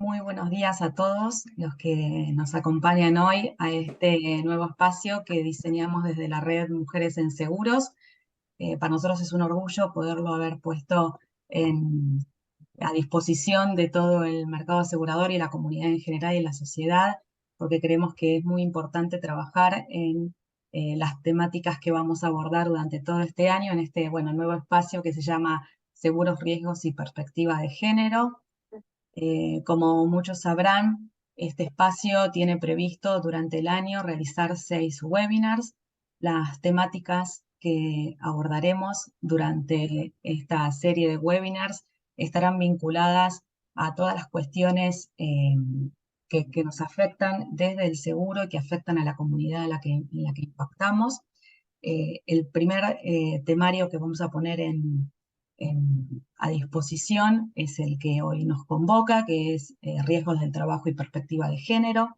Muy buenos días a todos los que nos acompañan hoy a este nuevo espacio que diseñamos desde la red Mujeres en Seguros. Para nosotros es un orgullo poderlo haber puesto a disposición de todo el mercado asegurador y la comunidad en general y la sociedad, porque creemos que es muy importante trabajar en las temáticas que vamos a abordar durante todo este año en este nuevo espacio que se llama Seguros, Riesgos y Perspectiva de Género. Como muchos sabrán, este espacio tiene previsto durante el año realizar 6 webinars. Las temáticas que abordaremos durante esta serie de webinars estarán vinculadas a todas las cuestiones que nos afectan desde el seguro y que afectan a la comunidad en la que impactamos. El primer temario que vamos a poner a disposición es el que hoy nos convoca, que es riesgos del trabajo y perspectiva de género.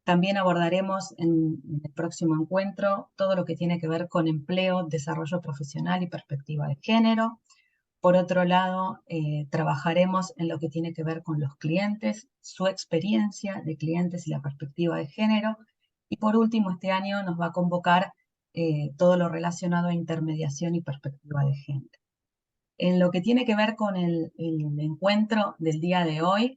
También abordaremos en el próximo encuentro todo lo que tiene que ver con empleo, desarrollo profesional y perspectiva de género. Por otro lado, trabajaremos en lo que tiene que ver con los clientes, su experiencia de clientes y la perspectiva de género. Y por último, este año nos va a convocar todo lo relacionado a intermediación y perspectiva de género. En lo que tiene que ver con el encuentro del día de hoy,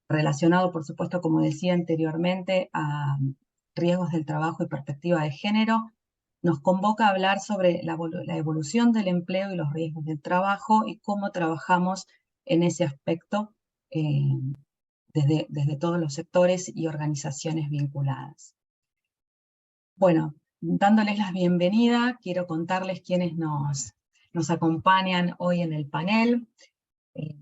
relacionado, por supuesto, como decía anteriormente, a riesgos del trabajo y perspectiva de género, nos convoca a hablar sobre la evolución del empleo y los riesgos del trabajo y cómo trabajamos en ese aspecto desde todos los sectores y organizaciones vinculadas. Bueno, dándoles la bienvenida, quiero contarles quiénes nos acompañan hoy en el panel.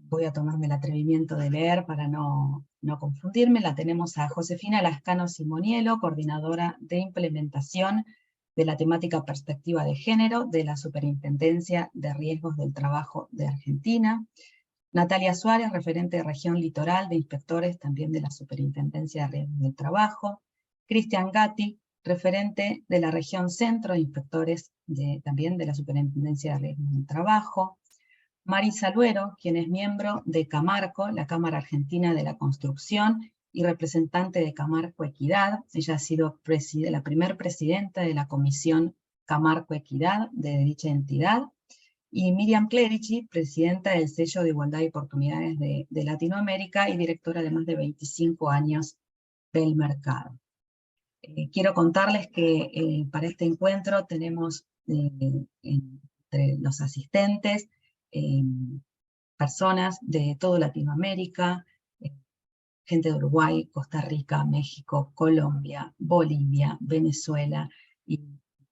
Voy a tomarme el atrevimiento de leer para no confundirme. La tenemos a Josefina Lascano Simonielo, coordinadora de implementación de la temática perspectiva de género de la Superintendencia de Riesgos del Trabajo de Argentina. Natalia Suárez, referente de región litoral de inspectores también de la Superintendencia de Riesgos del Trabajo. Cristian Gatti, referente de la región centro de inspectores también de la Superintendencia de Riesgos del Trabajo. Marisa Luero, quien es miembro de Camarco, la Cámara Argentina de la Construcción, y representante de Camarco Equidad. Ella ha sido la primer presidenta de la Comisión Camarco Equidad de dicha entidad. Y Miriam Clerici, presidenta del Sello de Igualdad y Oportunidades de Latinoamérica y directora de más de 25 años del mercado. Quiero contarles que para este encuentro tenemos entre los asistentes personas de toda Latinoamérica, gente de Uruguay, Costa Rica, México, Colombia, Bolivia, Venezuela y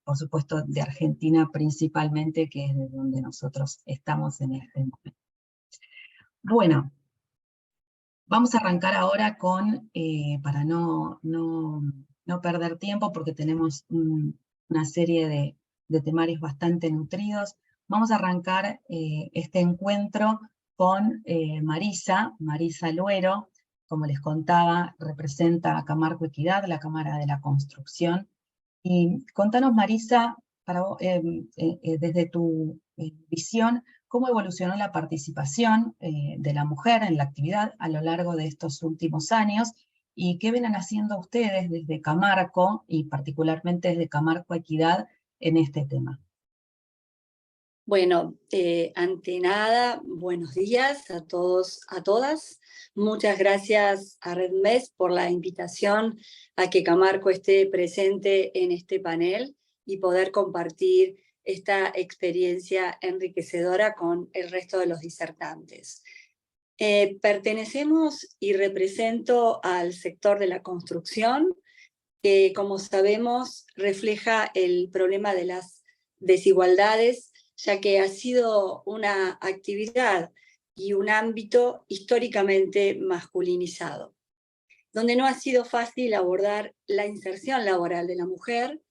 por supuesto de Argentina principalmente, que es de donde nosotros estamos en este momento. Bueno, vamos a arrancar ahora con, para no perder tiempo porque tenemos una serie de temarios bastante nutridos, vamos a arrancar este encuentro con Marisa Luero. Como les contaba, representa a Camarco Equidad, la Cámara de la Construcción. Y contanos, Marisa, desde tu visión, ¿cómo evolucionó la participación de la mujer en la actividad a lo largo de estos últimos años? ¿Y qué vienen haciendo ustedes desde Camarco, y particularmente desde Camarco Equidad, en este tema? Bueno, ante nada, buenos días a todos, a todas. Muchas gracias a Red MES por la invitación a que Camarco esté presente en este panel y poder compartir esta experiencia enriquecedora con el resto de los disertantes. Pertenecemos y represento al sector de la construcción, que como sabemos refleja el problema de las desigualdades, ya que ha sido una actividad y un ámbito históricamente masculinizado, donde no ha sido fácil abordar la inserción laboral de la mujer,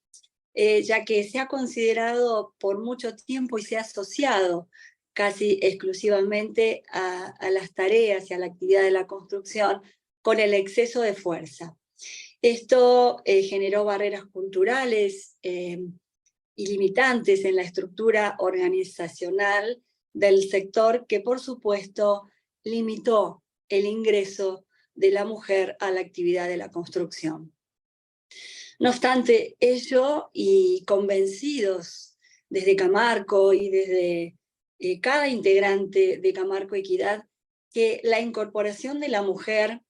ya que se ha considerado por mucho tiempo y se ha asociado casi exclusivamente a las tareas y a la actividad de la construcción con el exceso de fuerza. Esto generó barreras culturales y limitantes en la estructura organizacional del sector, que por supuesto limitó el ingreso de la mujer a la actividad de la construcción. No obstante ello, y convencidos desde Camarco y desde cada integrante de Camarco Equidad, que la incorporación de la mujer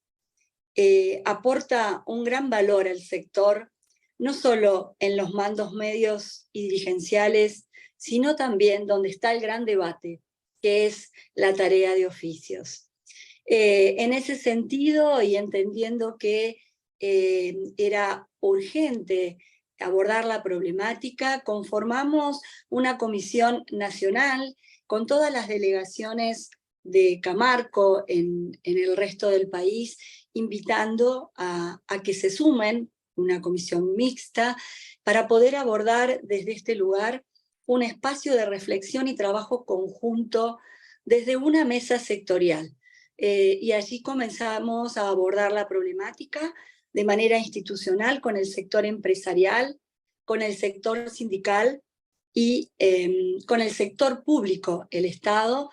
aporta un gran valor al sector, no solo en los mandos medios y dirigenciales, sino también donde está el gran debate, que es la tarea de oficios. En ese sentido, y entendiendo que era urgente abordar la problemática, conformamos una comisión nacional con todas las delegaciones de Camarco en el resto del país, invitando a que se sumen, una comisión mixta, para poder abordar desde este lugar un espacio de reflexión y trabajo conjunto desde una mesa sectorial. Y allí comenzamos a abordar la problemática de manera institucional con el sector empresarial, con el sector sindical y con el sector público, el Estado,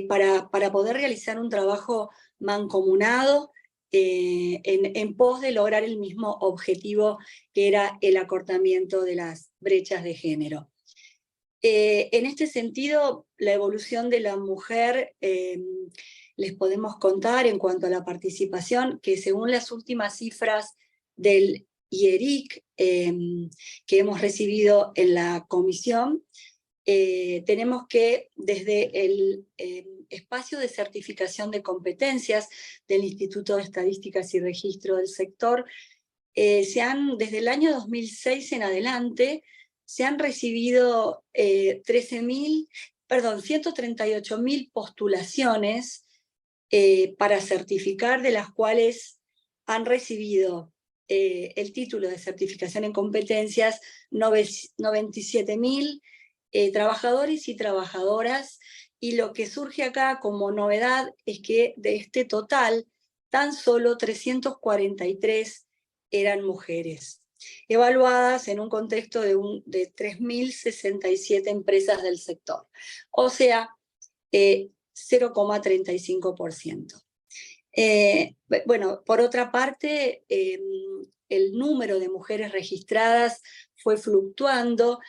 para poder realizar un trabajo mancomunado en pos de lograr el mismo objetivo, que era el acortamiento de las brechas de género. En este sentido, la evolución de la mujer, les podemos contar en cuanto a la participación, que según las últimas cifras del IERIC que hemos recibido en la comisión, tenemos que desde el espacio de certificación de competencias del Instituto de Estadísticas y Registro del Sector, desde el año 2006 en adelante, se han recibido 138.000 postulaciones para certificar, de las cuales han recibido el título de certificación en competencias 97.000 trabajadores y trabajadoras, y lo que surge acá como novedad es que de este total, tan solo 343 eran mujeres, evaluadas en un contexto de 3.067 empresas del sector, o sea, 0,35%. Bueno, por otra parte, el número de mujeres registradas fue fluctuando,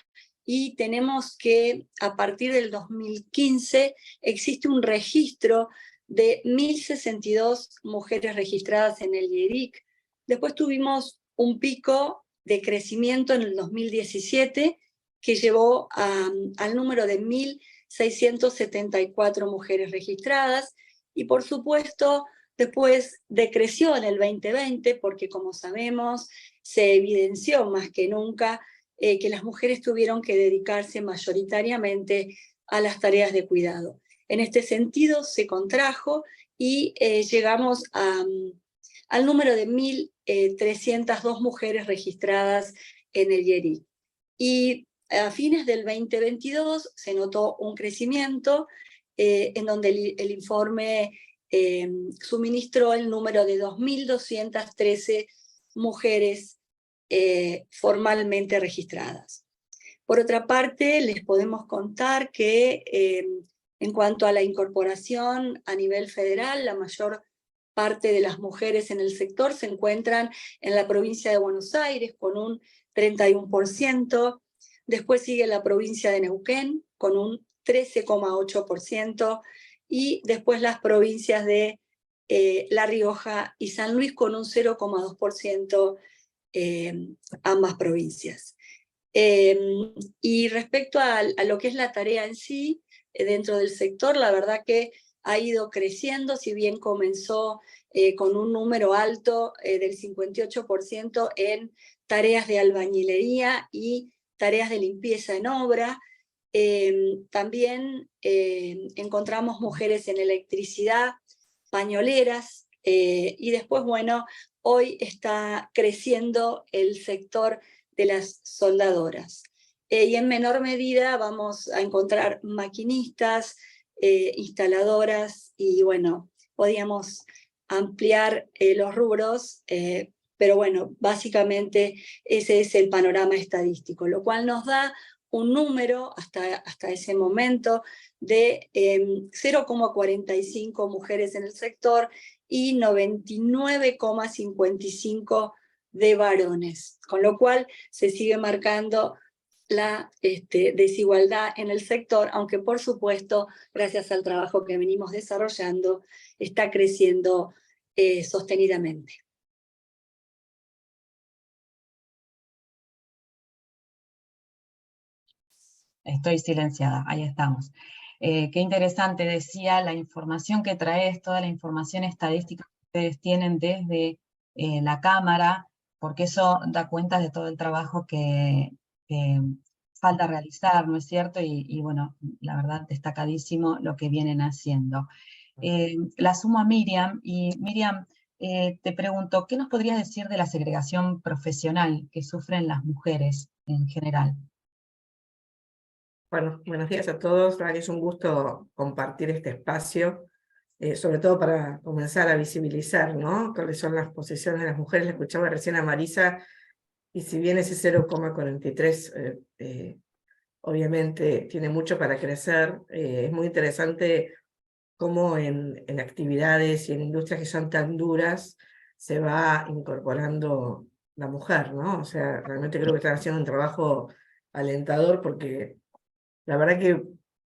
y tenemos que a partir del 2015 existe un registro de 1.062 mujeres registradas en el IERIC. Después tuvimos un pico de crecimiento en el 2017 que llevó al número de 1.674 mujeres registradas, y por supuesto después decreció en el 2020 porque, como sabemos, se evidenció más que nunca que las mujeres tuvieron que dedicarse mayoritariamente a las tareas de cuidado. En este sentido se contrajo y llegamos al número de 1.302 mujeres registradas en el IERIC. Y a fines del 2022 se notó un crecimiento en donde el informe suministró el número de 2.213 mujeres formalmente registradas. Por otra parte, les podemos contar que en cuanto a la incorporación a nivel federal, la mayor parte de las mujeres en el sector se encuentran en la provincia de Buenos Aires con un 31%, después sigue la provincia de Neuquén con un 13,8%, y después las provincias de La Rioja y San Luis con un 0,2%, ambas provincias. Y respecto a lo que es la tarea en sí, dentro del sector, la verdad que ha ido creciendo, si bien comenzó con un número alto del 58% en tareas de albañilería y tareas de limpieza en obra. También encontramos mujeres en electricidad, pañoleras, y después, bueno, hoy está creciendo el sector de las soldadoras. Y en menor medida vamos a encontrar maquinistas, instaladoras, y bueno, podíamos ampliar los rubros, pero bueno, básicamente ese es el panorama estadístico, lo cual nos da un número hasta ese momento de 0,45 mujeres en el sector y 99,55 de varones, con lo cual se sigue marcando la desigualdad en el sector, aunque por supuesto, gracias al trabajo que venimos desarrollando, está creciendo sostenidamente. Estoy silenciada, ahí estamos. Qué interesante, decía, la información que traes, toda la información estadística que ustedes tienen desde la Cámara, porque eso da cuenta de todo el trabajo que falta realizar, ¿no es cierto? Y bueno, la verdad, destacadísimo lo que vienen haciendo. La sumo a Miriam, y Miriam, te pregunto, ¿qué nos podrías decir de la segregación profesional que sufren las mujeres en general? Bueno, buenos días a todos. Es un gusto compartir este espacio, sobre todo para comenzar a visibilizar, ¿no?, cuáles son las posiciones de las mujeres. Le escuchaba recién a Marisa, y si bien ese 0,43 obviamente tiene mucho para crecer, es muy interesante cómo en actividades y en industrias que son tan duras se va incorporando la mujer, ¿no? O sea, realmente creo que están haciendo un trabajo alentador, porque la verdad que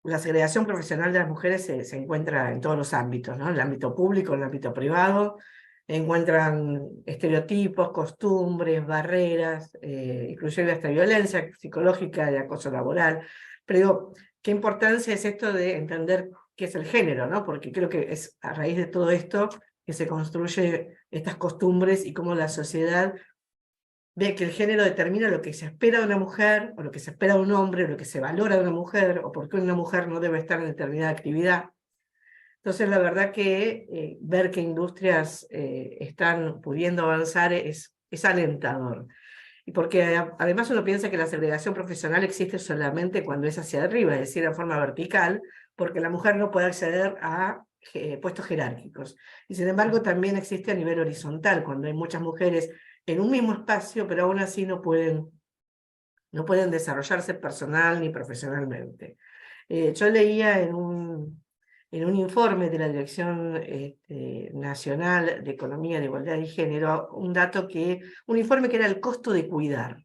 la segregación profesional de las mujeres se encuentra en todos los ámbitos, ¿no? En el ámbito público, en el ámbito privado, encuentran estereotipos, costumbres, barreras, inclusive hasta violencia psicológica y acoso laboral. Pero digo, qué importancia es esto de entender qué es el género, ¿no? Porque creo que es a raíz de todo esto que se construye estas costumbres y cómo la sociedad ve que el género determina lo que se espera de una mujer, o lo que se espera de un hombre, o lo que se valora de una mujer, o por qué una mujer no debe estar en determinada actividad. Entonces, la verdad que ver que industrias están pudiendo avanzar es alentador. Y porque además uno piensa que la segregación profesional existe solamente cuando es hacia arriba, es decir, de forma vertical, porque la mujer no puede acceder a puestos jerárquicos. Y sin embargo también existe a nivel horizontal, cuando hay muchas mujeres en un mismo espacio, pero aún así no pueden desarrollarse personal ni profesionalmente. Yo leía en un informe de la Dirección Nacional de Economía de Igualdad y Género, un informe que era el costo de cuidar,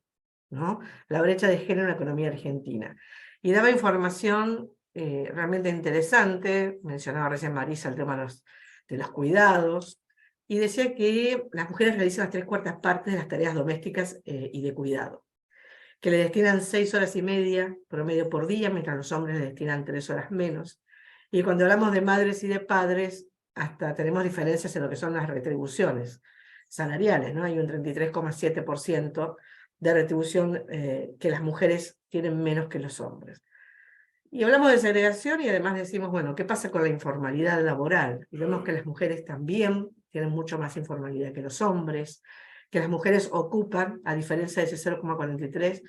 ¿no?, la brecha de género en la economía argentina. Y daba información realmente interesante. Mencionaba recién Marisa el tema de los cuidados, y decía que las mujeres realizan las 3/4 partes de las tareas domésticas y de cuidado, que le destinan 6 horas y media promedio por día, mientras los hombres le destinan 3 horas menos. Y cuando hablamos de madres y de padres, hasta tenemos diferencias en lo que son las retribuciones salariales, ¿no? Hay un 33,7% de retribución que las mujeres tienen menos que los hombres. Y hablamos de segregación y además decimos, bueno, ¿qué pasa con la informalidad laboral? Y vemos que las mujeres también tienen mucho más informalidad que los hombres, que las mujeres ocupan, a diferencia de ese 0,43,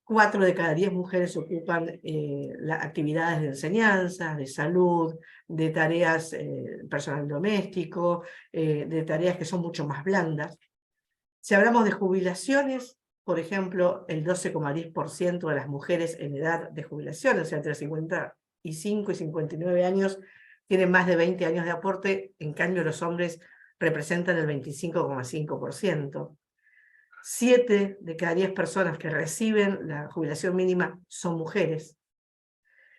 4 de cada 10 mujeres ocupan actividades de enseñanza, de salud, de tareas personal doméstico, de tareas que son mucho más blandas. Si hablamos de jubilaciones, por ejemplo, el 12,10% de las mujeres en edad de jubilación, o sea, entre 55 y 59 años, tienen más de 20 años de aporte. En cambio los hombres representan el 25,5%. 7 de cada 10 personas que reciben la jubilación mínima son mujeres.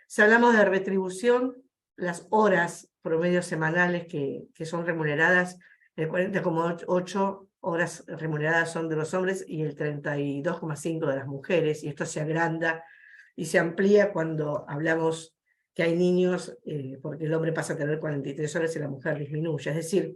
Si hablamos de retribución, las horas promedio semanales que son remuneradas, el 40,8 horas remuneradas son de los hombres y el 32,5 de las mujeres, y esto se agranda y se amplía cuando hablamos que hay niños, porque el hombre pasa a tener 43 horas y la mujer disminuye. Es decir,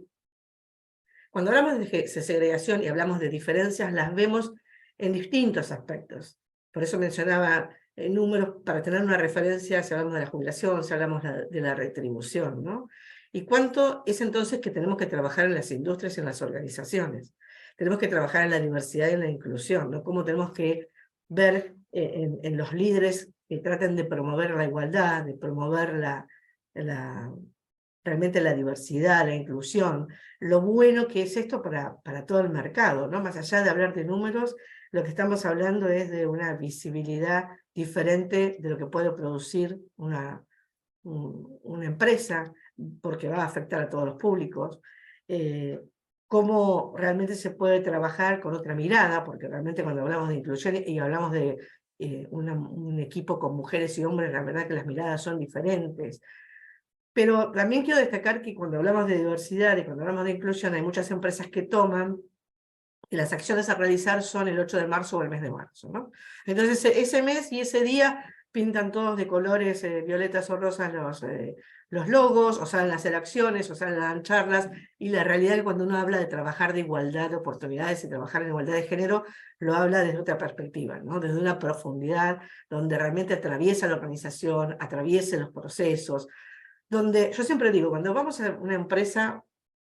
cuando hablamos de segregación y hablamos de diferencias, las vemos en distintos aspectos. Por eso mencionaba números para tener una referencia si hablamos de la jubilación, si hablamos de la retribución, ¿no? Y cuánto es entonces que tenemos que trabajar en las industrias y en las organizaciones. Tenemos que trabajar en la diversidad y en la inclusión, ¿no? Cómo tenemos que ver en los líderes que traten de promover la igualdad, de promover realmente la diversidad, la inclusión, lo bueno que es esto para todo el mercado, ¿no? Más allá de hablar de números, lo que estamos hablando es de una visibilidad diferente de lo que puede producir una empresa, porque va a afectar a todos los públicos. cómo realmente se puede trabajar con otra mirada, porque realmente cuando hablamos de inclusión y hablamos de un equipo con mujeres y hombres, la verdad que las miradas son diferentes. Pero también quiero destacar que cuando hablamos de diversidad y cuando hablamos de inclusión, hay muchas empresas que toman y las acciones a realizar son el 8 de marzo o el mes de marzo, ¿no? Entonces ese mes y ese día pintan todos de colores violetas o rosas los logos, o salen las acciones, o salen las charlas, y la realidad es que cuando uno habla de trabajar de igualdad de oportunidades y trabajar en igualdad de género, lo habla desde otra perspectiva, ¿no? Desde una profundidad donde realmente atraviesa la organización, atraviesa los procesos, donde yo siempre digo, cuando vamos a una empresa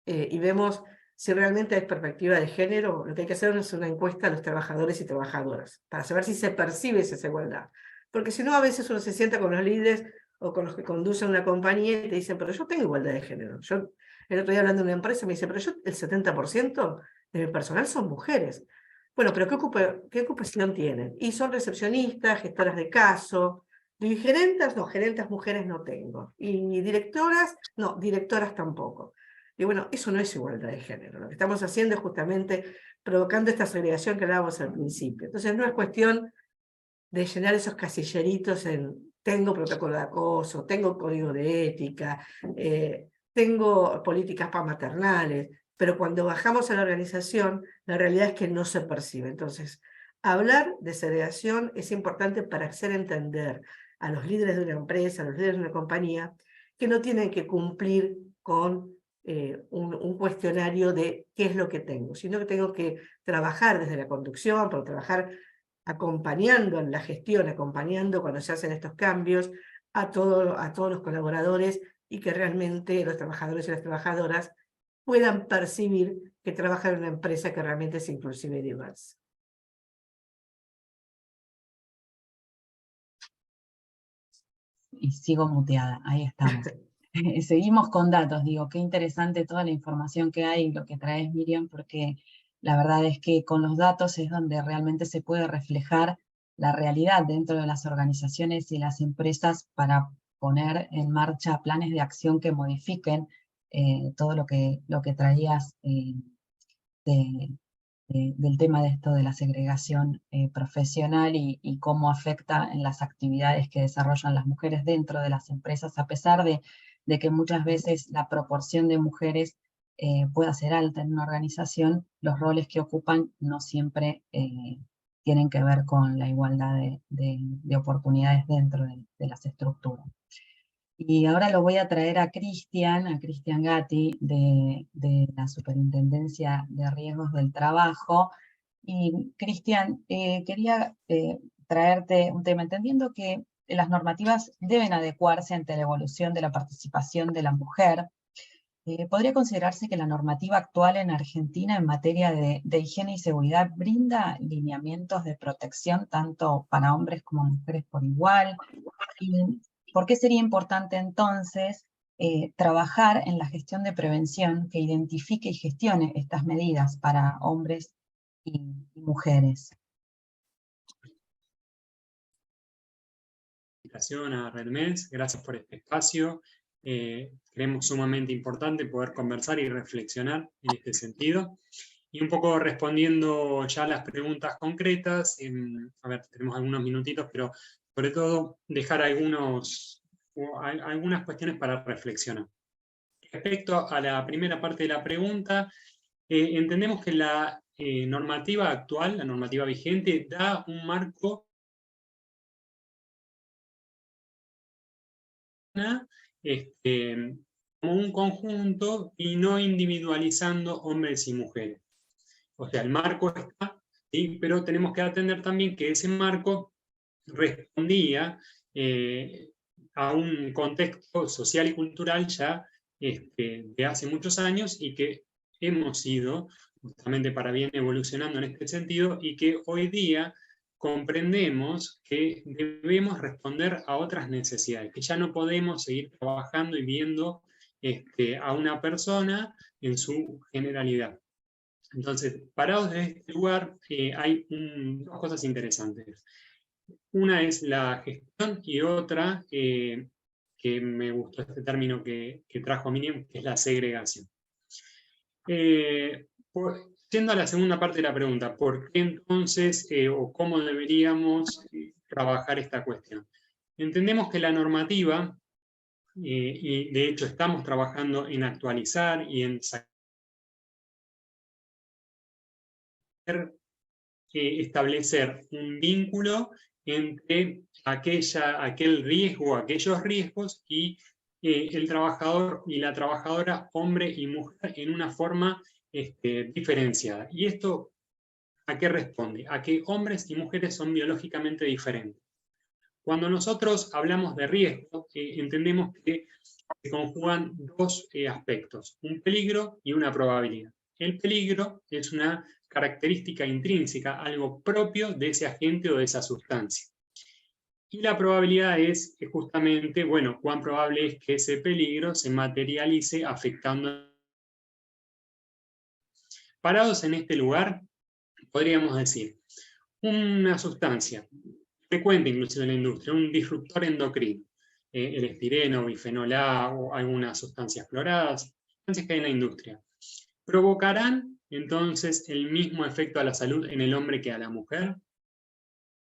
y vemos si realmente hay perspectiva de género, lo que hay que hacer es una encuesta a los trabajadores y trabajadoras, para saber si se percibe esa igualdad. Porque si no, a veces uno se sienta con los líderes o con los que conducen una compañía y te dicen, pero yo tengo igualdad de género. Yo, el otro día hablando de una empresa me dice, pero yo el 70% de mi personal son mujeres. Bueno, pero ¿qué ocupación tienen? Y son recepcionistas, gestoras de caso, y gerentas, no, gerentas mujeres no tengo. Y directoras, no, directoras tampoco. Y bueno, eso no es igualdad de género. Lo que estamos haciendo es justamente provocando esta segregación que hablábamos al principio. Entonces no es cuestión de llenar esos casilleritos en tengo protocolo de acoso, tengo código de ética, tengo políticas maternales, pero cuando bajamos a la organización, la realidad es que no se percibe. Entonces, hablar de segregación es importante para hacer entender a los líderes de una empresa, a los líderes de una compañía, que no tienen que cumplir con un cuestionario de qué es lo que tengo, sino que tengo que trabajar desde la conducción, por trabajar acompañando en la gestión, acompañando cuando se hacen estos cambios a todos los colaboradores, y que realmente los trabajadores y las trabajadoras puedan percibir que trabajan en una empresa que realmente es inclusiva y diversa. Y sigo muteada, ahí estamos. Seguimos con datos, digo, qué interesante toda la información que hay, lo que traes, Miriam, porque la verdad es que con los datos es donde realmente se puede reflejar la realidad dentro de las organizaciones y las empresas para poner en marcha planes de acción que modifiquen todo lo que traías de, del tema de esto de la segregación profesional y cómo afecta en las actividades que desarrollan las mujeres dentro de las empresas, a pesar de que muchas veces la proporción de mujeres pueda ser alta en una organización, los roles que ocupan no siempre tienen que ver con la igualdad de oportunidades dentro de las estructuras. Y ahora lo voy a traer a Cristian Gatti, de la Superintendencia de Riesgos del Trabajo. Y Cristian, quería traerte un tema, entendiendo que las normativas deben adecuarse ante la evolución de la participación de la mujer. ¿Podría considerarse que la normativa actual en Argentina en materia de higiene y seguridad brinda lineamientos de protección tanto para hombres como mujeres por igual? ¿Y por qué sería importante entonces trabajar en la gestión de prevención que identifique y gestione estas medidas para hombres y mujeres? A Redmens, gracias por este espacio. Creemos sumamente importante poder conversar y reflexionar en este sentido. Y un poco respondiendo ya a las preguntas concretas, a ver, tenemos algunos minutitos, pero sobre todo dejar algunas cuestiones para reflexionar. Respecto a la primera parte de la pregunta, entendemos que la normativa actual, la normativa vigente, da un marco como un conjunto y no individualizando hombres y mujeres. O sea, el marco está, ¿sí? Pero tenemos que atender también que ese marco respondía a un contexto social y cultural ya de hace muchos años, y que hemos ido, justamente para bien, evolucionando en este sentido, y que hoy día comprendemos que debemos responder a otras necesidades, que ya no podemos seguir trabajando y viendo a una persona en su generalidad. Entonces, parados de este lugar, hay dos cosas interesantes. Una es la gestión y otra, que me gustó este término que trajo Miriam, que es la segregación. Yendo a la segunda parte de la pregunta, ¿por qué entonces o cómo deberíamos trabajar esta cuestión? Entendemos que la normativa, y de hecho estamos trabajando en actualizar y en establecer un vínculo entre aquel riesgo, aquellos riesgos y el trabajador y la trabajadora, hombre y mujer, en una forma diferenciada. ¿Y esto a qué responde? A que hombres y mujeres son biológicamente diferentes. Cuando nosotros hablamos de riesgo, entendemos que se conjugan dos aspectos, un peligro y una probabilidad. El peligro es una característica intrínseca, algo propio de ese agente o de esa sustancia. Y la probabilidad es justamente, bueno, cuán probable es que ese peligro se materialice afectando. Parados en este lugar, podríamos decir, una sustancia frecuente inclusive en la industria, un disruptor endocrino, el estireno, bifenol A o algunas sustancias fluoradas, sustancias que hay en la industria, ¿provocarán entonces el mismo efecto a la salud en el hombre que a la mujer?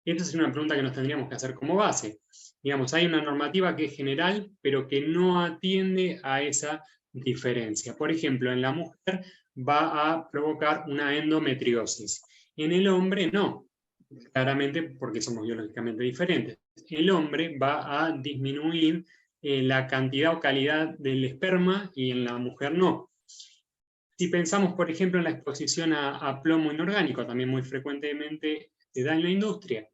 Esta es una pregunta que nos tendríamos que hacer como base. Digamos, hay una normativa que es general, pero que no atiende a esa diferencia. Por ejemplo, en la mujer va a provocar una endometriosis. En el hombre no, claramente porque somos biológicamente diferentes. El hombre va a disminuir la cantidad o calidad del esperma y en la mujer no. Si pensamos, por ejemplo, en la exposición a plomo inorgánico, también muy frecuentemente se da en la industria.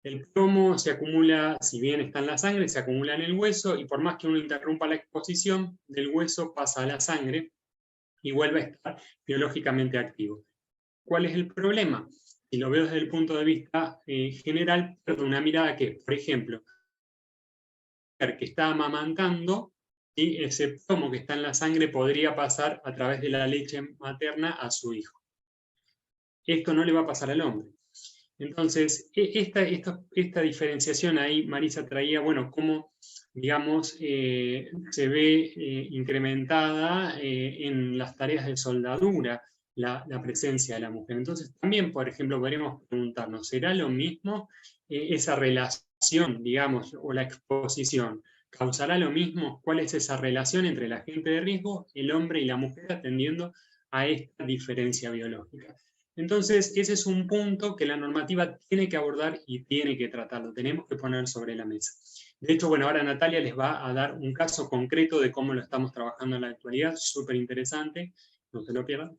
El plomo se acumula, si bien está en la sangre, se acumula en el hueso, y por más que uno interrumpa la exposición, del hueso pasa a la sangre y vuelve a estar biológicamente activo. ¿Cuál es el problema? Si lo veo desde el punto de vista general, pero una mirada que, por ejemplo, que está amamantando, y ese plomo que está en la sangre podría pasar a través de la leche materna a su hijo. Esto no le va a pasar al hombre. Entonces, esta diferenciación ahí, Marisa traía, bueno, cómo, digamos, se ve incrementada en las tareas de soldadura la presencia de la mujer. Entonces, también, por ejemplo, podríamos preguntarnos, ¿será lo mismo esa relación, digamos, o la exposición? ¿Causará lo mismo? ¿Cuál es esa relación entre el agente de riesgo, el hombre y la mujer, atendiendo a esta diferencia biológica? Entonces, ese es un punto que la normativa tiene que abordar y tiene que tratarlo, tenemos que poner sobre la mesa. De hecho, bueno, ahora Natalia les va a dar un caso concreto de cómo lo estamos trabajando en la actualidad, súper interesante, no se lo pierdan.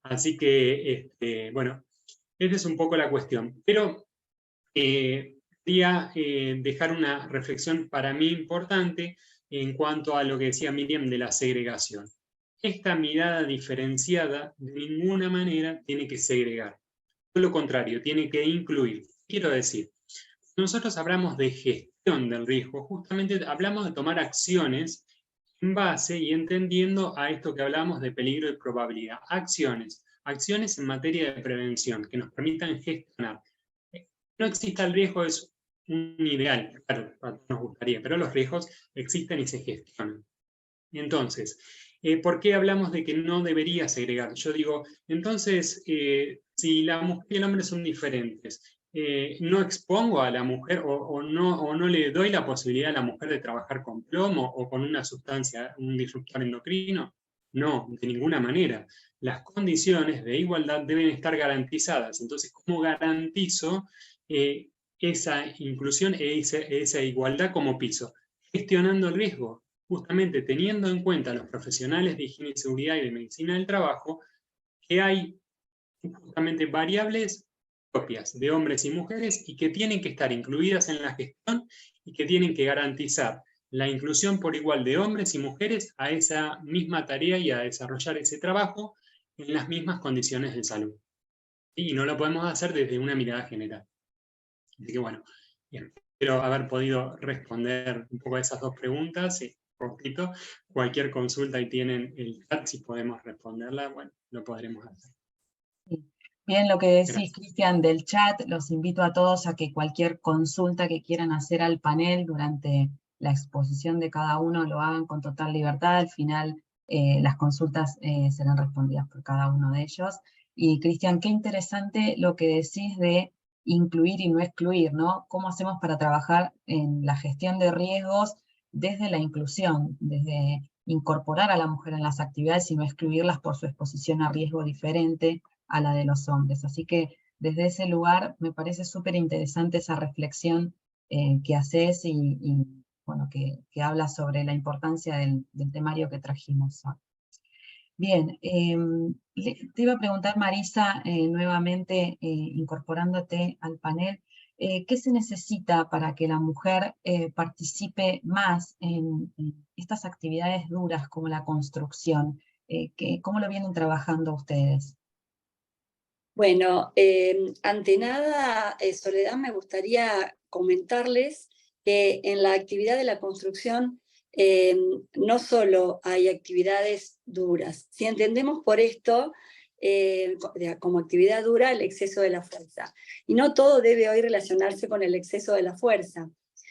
Así que, bueno, esa es un poco la cuestión. Pero quería dejar una reflexión para mí importante en cuanto a lo que decía Miriam de la segregación. Esta mirada diferenciada de ninguna manera tiene que segregar. Todo lo contrario, tiene que incluir. Quiero decir, nosotros hablamos de gestión del riesgo, justamente hablamos de tomar acciones en base y entendiendo a esto que hablamos de peligro y probabilidad. Acciones en materia de prevención que nos permitan gestionar. No exista el riesgo es un ideal, claro, nos gustaría, pero los riesgos existen y se gestionan. Entonces, ¿por qué hablamos de que no debería segregar? Yo digo, entonces, si la mujer y el hombre son diferentes, ¿no expongo a la mujer o no le doy la posibilidad a la mujer de trabajar con plomo o con una sustancia, un disruptor endocrino? No, de ninguna manera. Las condiciones de igualdad deben estar garantizadas. Entonces, ¿cómo garantizo esa inclusión e esa igualdad como piso? Gestionando el riesgo. Justamente teniendo en cuenta a los profesionales de higiene y seguridad y de medicina del trabajo, que hay justamente variables propias de hombres y mujeres y que tienen que estar incluidas en la gestión y que tienen que garantizar la inclusión por igual de hombres y mujeres a esa misma tarea y a desarrollar ese trabajo en las mismas condiciones de salud. Y no lo podemos hacer desde una mirada general. Así que bueno, espero haber podido responder un poco a esas dos preguntas. Cortito, cualquier consulta y tienen el chat, si podemos responderla, bueno, lo podremos hacer. Bien, lo que decís, Cristian, del chat, los invito a todos a que cualquier consulta que quieran hacer al panel durante la exposición de cada uno lo hagan con total libertad. Al final las consultas serán respondidas por cada uno de ellos. Y Cristian, qué interesante lo que decís de incluir y no excluir, ¿no? ¿Cómo hacemos para trabajar en la gestión de riesgos desde la inclusión, desde incorporar a la mujer en las actividades y no excluirlas por su exposición a riesgo diferente a la de los hombres? Así que desde ese lugar me parece súper interesante esa reflexión que haces y bueno, que habla sobre la importancia del temario que trajimos hoy. Bien, te iba a preguntar, Marisa, nuevamente incorporándote al panel, ¿qué se necesita para que la mujer participe más en estas actividades duras como la construcción? ¿Cómo lo vienen trabajando ustedes? Bueno, ante nada, Soledad, me gustaría comentarles que en la actividad de la construcción no solo hay actividades duras. Si entendemos por esto como actividad dura el exceso de la fuerza. Y no todo debe hoy relacionarse con el exceso de la fuerza,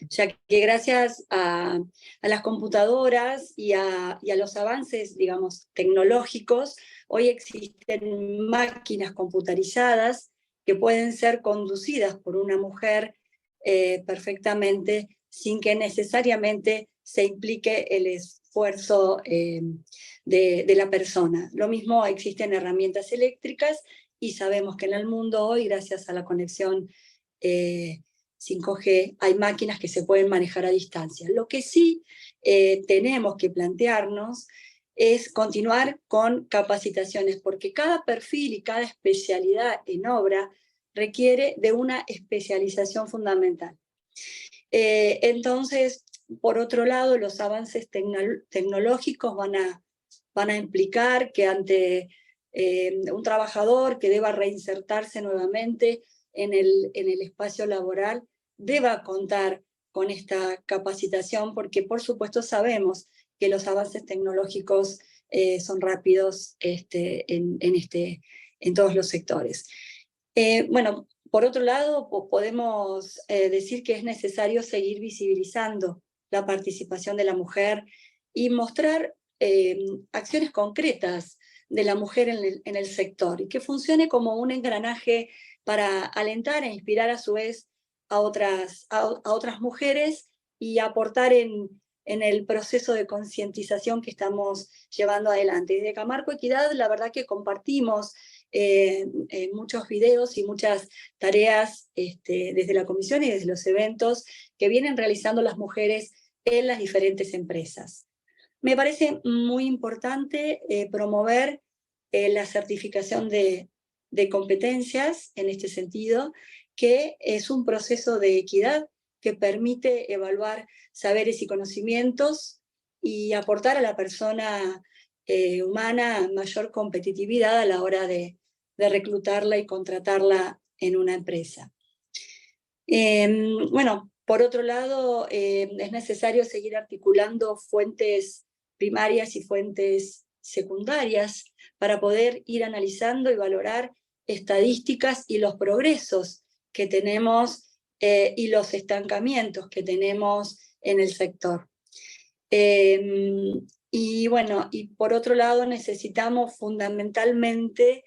ya que gracias a las computadoras y a los avances, digamos, tecnológicos, hoy existen máquinas computarizadas que pueden ser conducidas por una mujer perfectamente sin que necesariamente se implique el esfuerzo de la persona. Lo mismo, existen herramientas eléctricas y sabemos que en el mundo hoy, gracias a la conexión 5G, hay máquinas que se pueden manejar a distancia. Lo que sí tenemos que plantearnos es continuar con capacitaciones, porque cada perfil y cada especialidad en obra requiere de una especialización fundamental. Entonces, por otro lado, los avances tecnológicos van a implicar que ante un trabajador que deba reinsertarse nuevamente en el espacio laboral, deba contar con esta capacitación, porque por supuesto sabemos que los avances tecnológicos son rápidos en todos los sectores. Bueno, por otro lado, podemos decir que es necesario seguir visibilizando la participación de la mujer y mostrar acciones concretas de la mujer en el sector, y que funcione como un engranaje para alentar e inspirar a su vez a otras mujeres y aportar en el proceso de concientización que estamos llevando adelante. Desde Camarco Equidad, la verdad que compartimos muchos videos y muchas tareas desde la comisión y desde los eventos que vienen realizando las mujeres en las diferentes empresas. Me parece muy importante promover la certificación de competencias en este sentido, que es un proceso de equidad que permite evaluar saberes y conocimientos y aportar a la persona humana mayor competitividad a la hora de reclutarla y contratarla en una empresa. Bueno, por otro lado, es necesario seguir articulando fuentes primarias y fuentes secundarias para poder ir analizando y valorar estadísticas y los progresos que tenemos y los estancamientos que tenemos en el sector. Y bueno, y por otro lado necesitamos fundamentalmente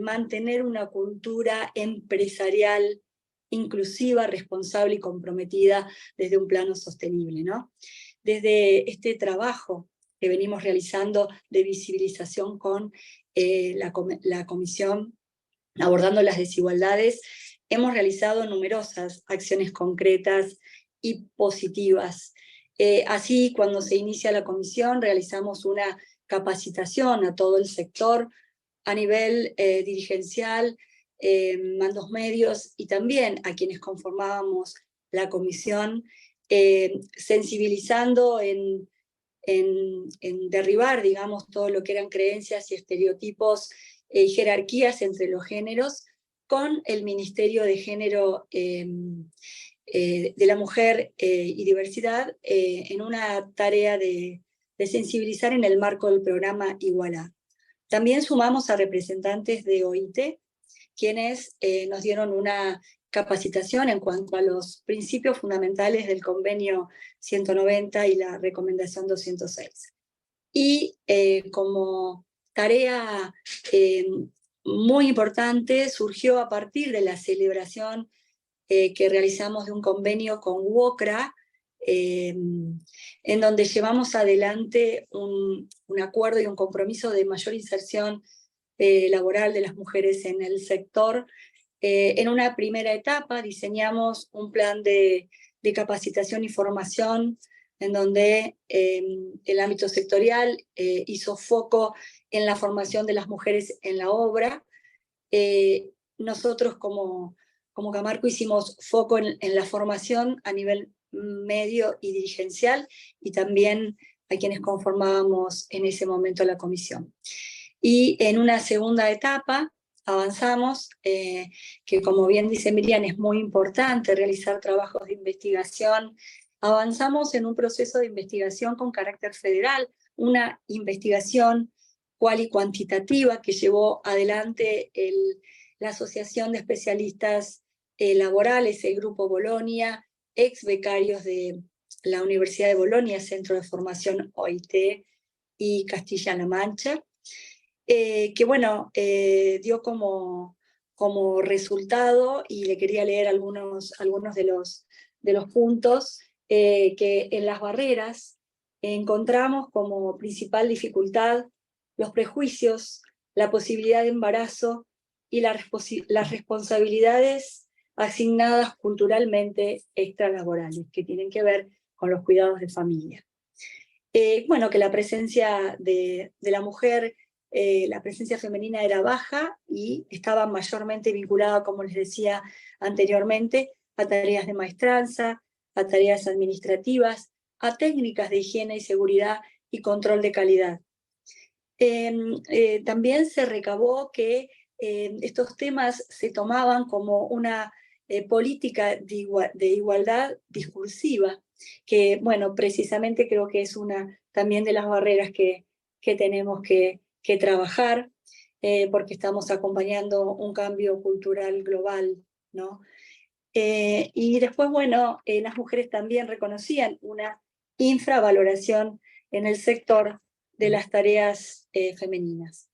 mantener una cultura empresarial inclusiva, responsable y comprometida desde un plano sostenible, ¿no? Desde este trabajo que venimos realizando de visibilización con la comisión abordando las desigualdades, hemos realizado numerosas acciones concretas y positivas. Así, cuando se inicia la comisión, realizamos una capacitación a todo el sector a nivel dirigencial, mandos medios y también a quienes conformábamos la comisión, sensibilizando en derribar, digamos, todo lo que eran creencias y estereotipos y jerarquías entre los géneros, con el Ministerio de Género de la Mujer y Diversidad en una tarea de sensibilizar en el marco del programa Igualdad. También sumamos a representantes de OIT, quienes nos dieron una capacitación en cuanto a los principios fundamentales del convenio 190 y la recomendación 206. Y como tarea muy importante surgió a partir de la celebración que realizamos de un convenio con WOCRA, en donde llevamos adelante un acuerdo y un compromiso de mayor inserción laboral de las mujeres en el sector. En una primera etapa diseñamos un plan de capacitación y formación en donde el ámbito sectorial hizo foco en la formación de las mujeres en la obra. Nosotros como Camarco hicimos foco en la formación a nivel medio y dirigencial, y también a quienes conformábamos en ese momento la comisión. Y en una segunda etapa avanzamos, que como bien dice Miriam, es muy importante realizar trabajos de investigación. Avanzamos en un proceso de investigación con carácter federal, una investigación cual y cuantitativa que llevó adelante la Asociación de Especialistas Laborales, el Grupo Bolonia, ex becarios de la Universidad de Bolonia, Centro de Formación OIT y Castilla-La Mancha, que bueno, dio como resultado, y le quería leer algunos de los puntos, que en las barreras encontramos como principal dificultad los prejuicios, la posibilidad de embarazo y las responsabilidades asignadas culturalmente extralaborales, que tienen que ver con los cuidados de familia. Bueno, que la presencia de la mujer, la presencia femenina era baja y estaba mayormente vinculada, como les decía anteriormente, a tareas de maestranza, a tareas administrativas, a técnicas de higiene y seguridad y control de calidad. También se recabó que estos temas se tomaban como una política de igualdad discursiva, que, bueno, precisamente creo que es una también de las barreras que tenemos que trabajar, porque estamos acompañando un cambio cultural global, ¿no? Y después, bueno, las mujeres también reconocían una infravaloración en el sector de las tareas femeninas.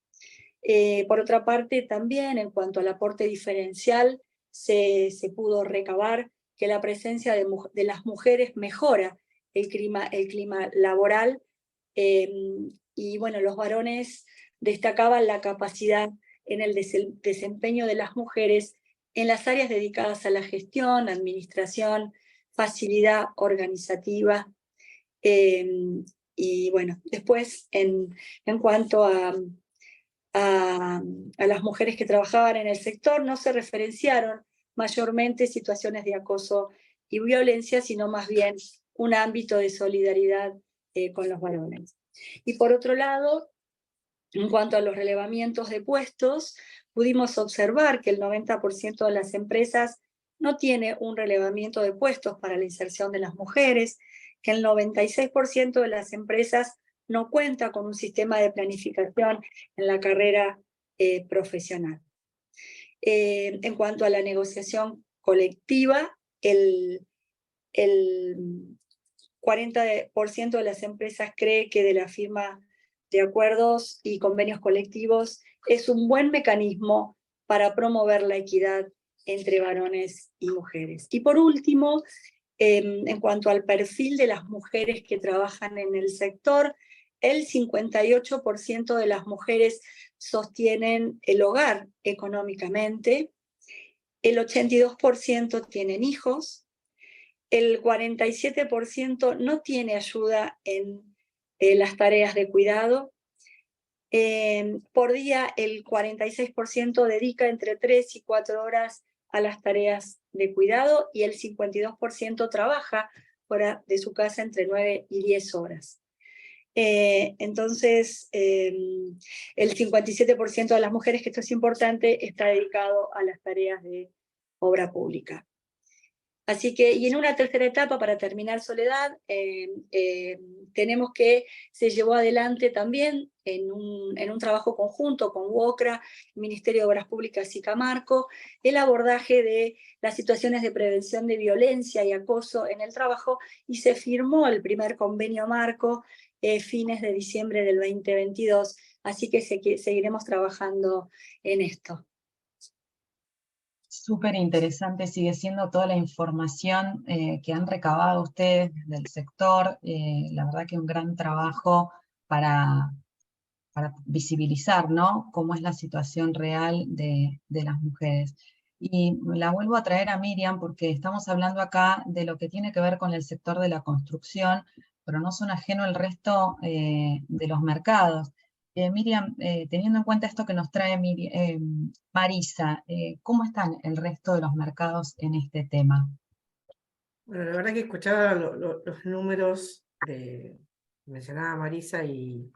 Por otra parte, también en cuanto al aporte diferencial, se pudo recabar que la presencia de las mujeres mejora el clima laboral, y bueno, los varones destacaban la capacidad en el desempeño de las mujeres en las áreas dedicadas a la gestión, administración, facilidad organizativa. Y bueno, después en cuanto a las mujeres que trabajaban en el sector, no se referenciaron mayormente situaciones de acoso y violencia, sino más bien un ámbito de solidaridad con los varones. Y por otro lado, en cuanto a los relevamientos de puestos, pudimos observar que el 90% de las empresas no tiene un relevamiento de puestos para la inserción de las mujeres, que el 96% de las empresas no cuenta con un sistema de planificación en la carrera profesional. En cuanto a la negociación colectiva, el 40% de las empresas cree que de la firma de acuerdos y convenios colectivos es un buen mecanismo para promover la equidad entre varones y mujeres. Y por último, en cuanto al perfil de las mujeres que trabajan en el sector, el 58% de las mujeres sostienen el hogar económicamente, el 82% tienen hijos, el 47% no tiene ayuda en las tareas de cuidado. Por día el 46% dedica entre 3 y 4 horas a las tareas de cuidado, y el 52% trabaja fuera de su casa entre 9 y 10 horas. Entonces, el 57% de las mujeres, que esto es importante, está dedicado a las tareas de obra pública. Así que, y en una tercera etapa, para terminar, Soledad, tenemos que se llevó adelante también en un trabajo conjunto con WOCRA, Ministerio de Obras Públicas y Camarco, el abordaje de las situaciones de prevención de violencia y acoso en el trabajo, y se firmó el primer convenio marco fines de diciembre del 2022, así que seguiremos trabajando en esto. Súper interesante sigue siendo toda la información que han recabado ustedes del sector. La verdad que un gran trabajo para visibilizar, ¿no?, cómo es la situación real de las mujeres. Y la vuelvo a traer a Miriam porque estamos hablando acá de lo que tiene que ver con el sector de la construcción, pero no son ajeno el resto de los mercados. Miriam, teniendo en cuenta esto que nos trae Marisa, ¿cómo están el resto de los mercados en este tema? Bueno, la verdad que escuchaba los números que mencionaba Marisa y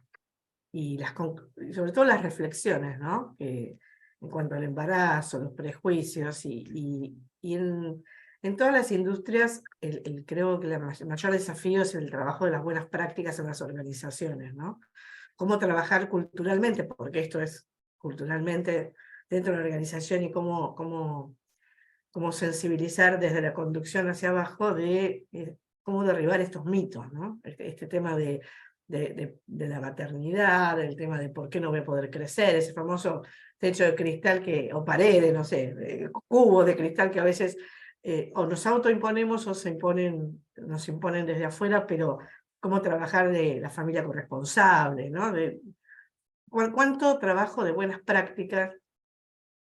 sobre todo las reflexiones, ¿no? En cuanto al embarazo, los prejuicios y en todas las industrias, creo que el mayor desafío es el trabajo de las buenas prácticas en las organizaciones, ¿no? Cómo trabajar culturalmente, porque esto es culturalmente dentro de la organización, y cómo sensibilizar desde la conducción hacia abajo de cómo derribar estos mitos, ¿no? Este tema de la maternidad, el tema de por qué no voy a poder crecer, ese famoso techo de cristal o paredes, no sé, cubos de cristal que a veces o nos autoimponemos o nos imponen desde afuera, pero cómo trabajar de la familia corresponsable, ¿no? ¿Cuánto trabajo de buenas prácticas?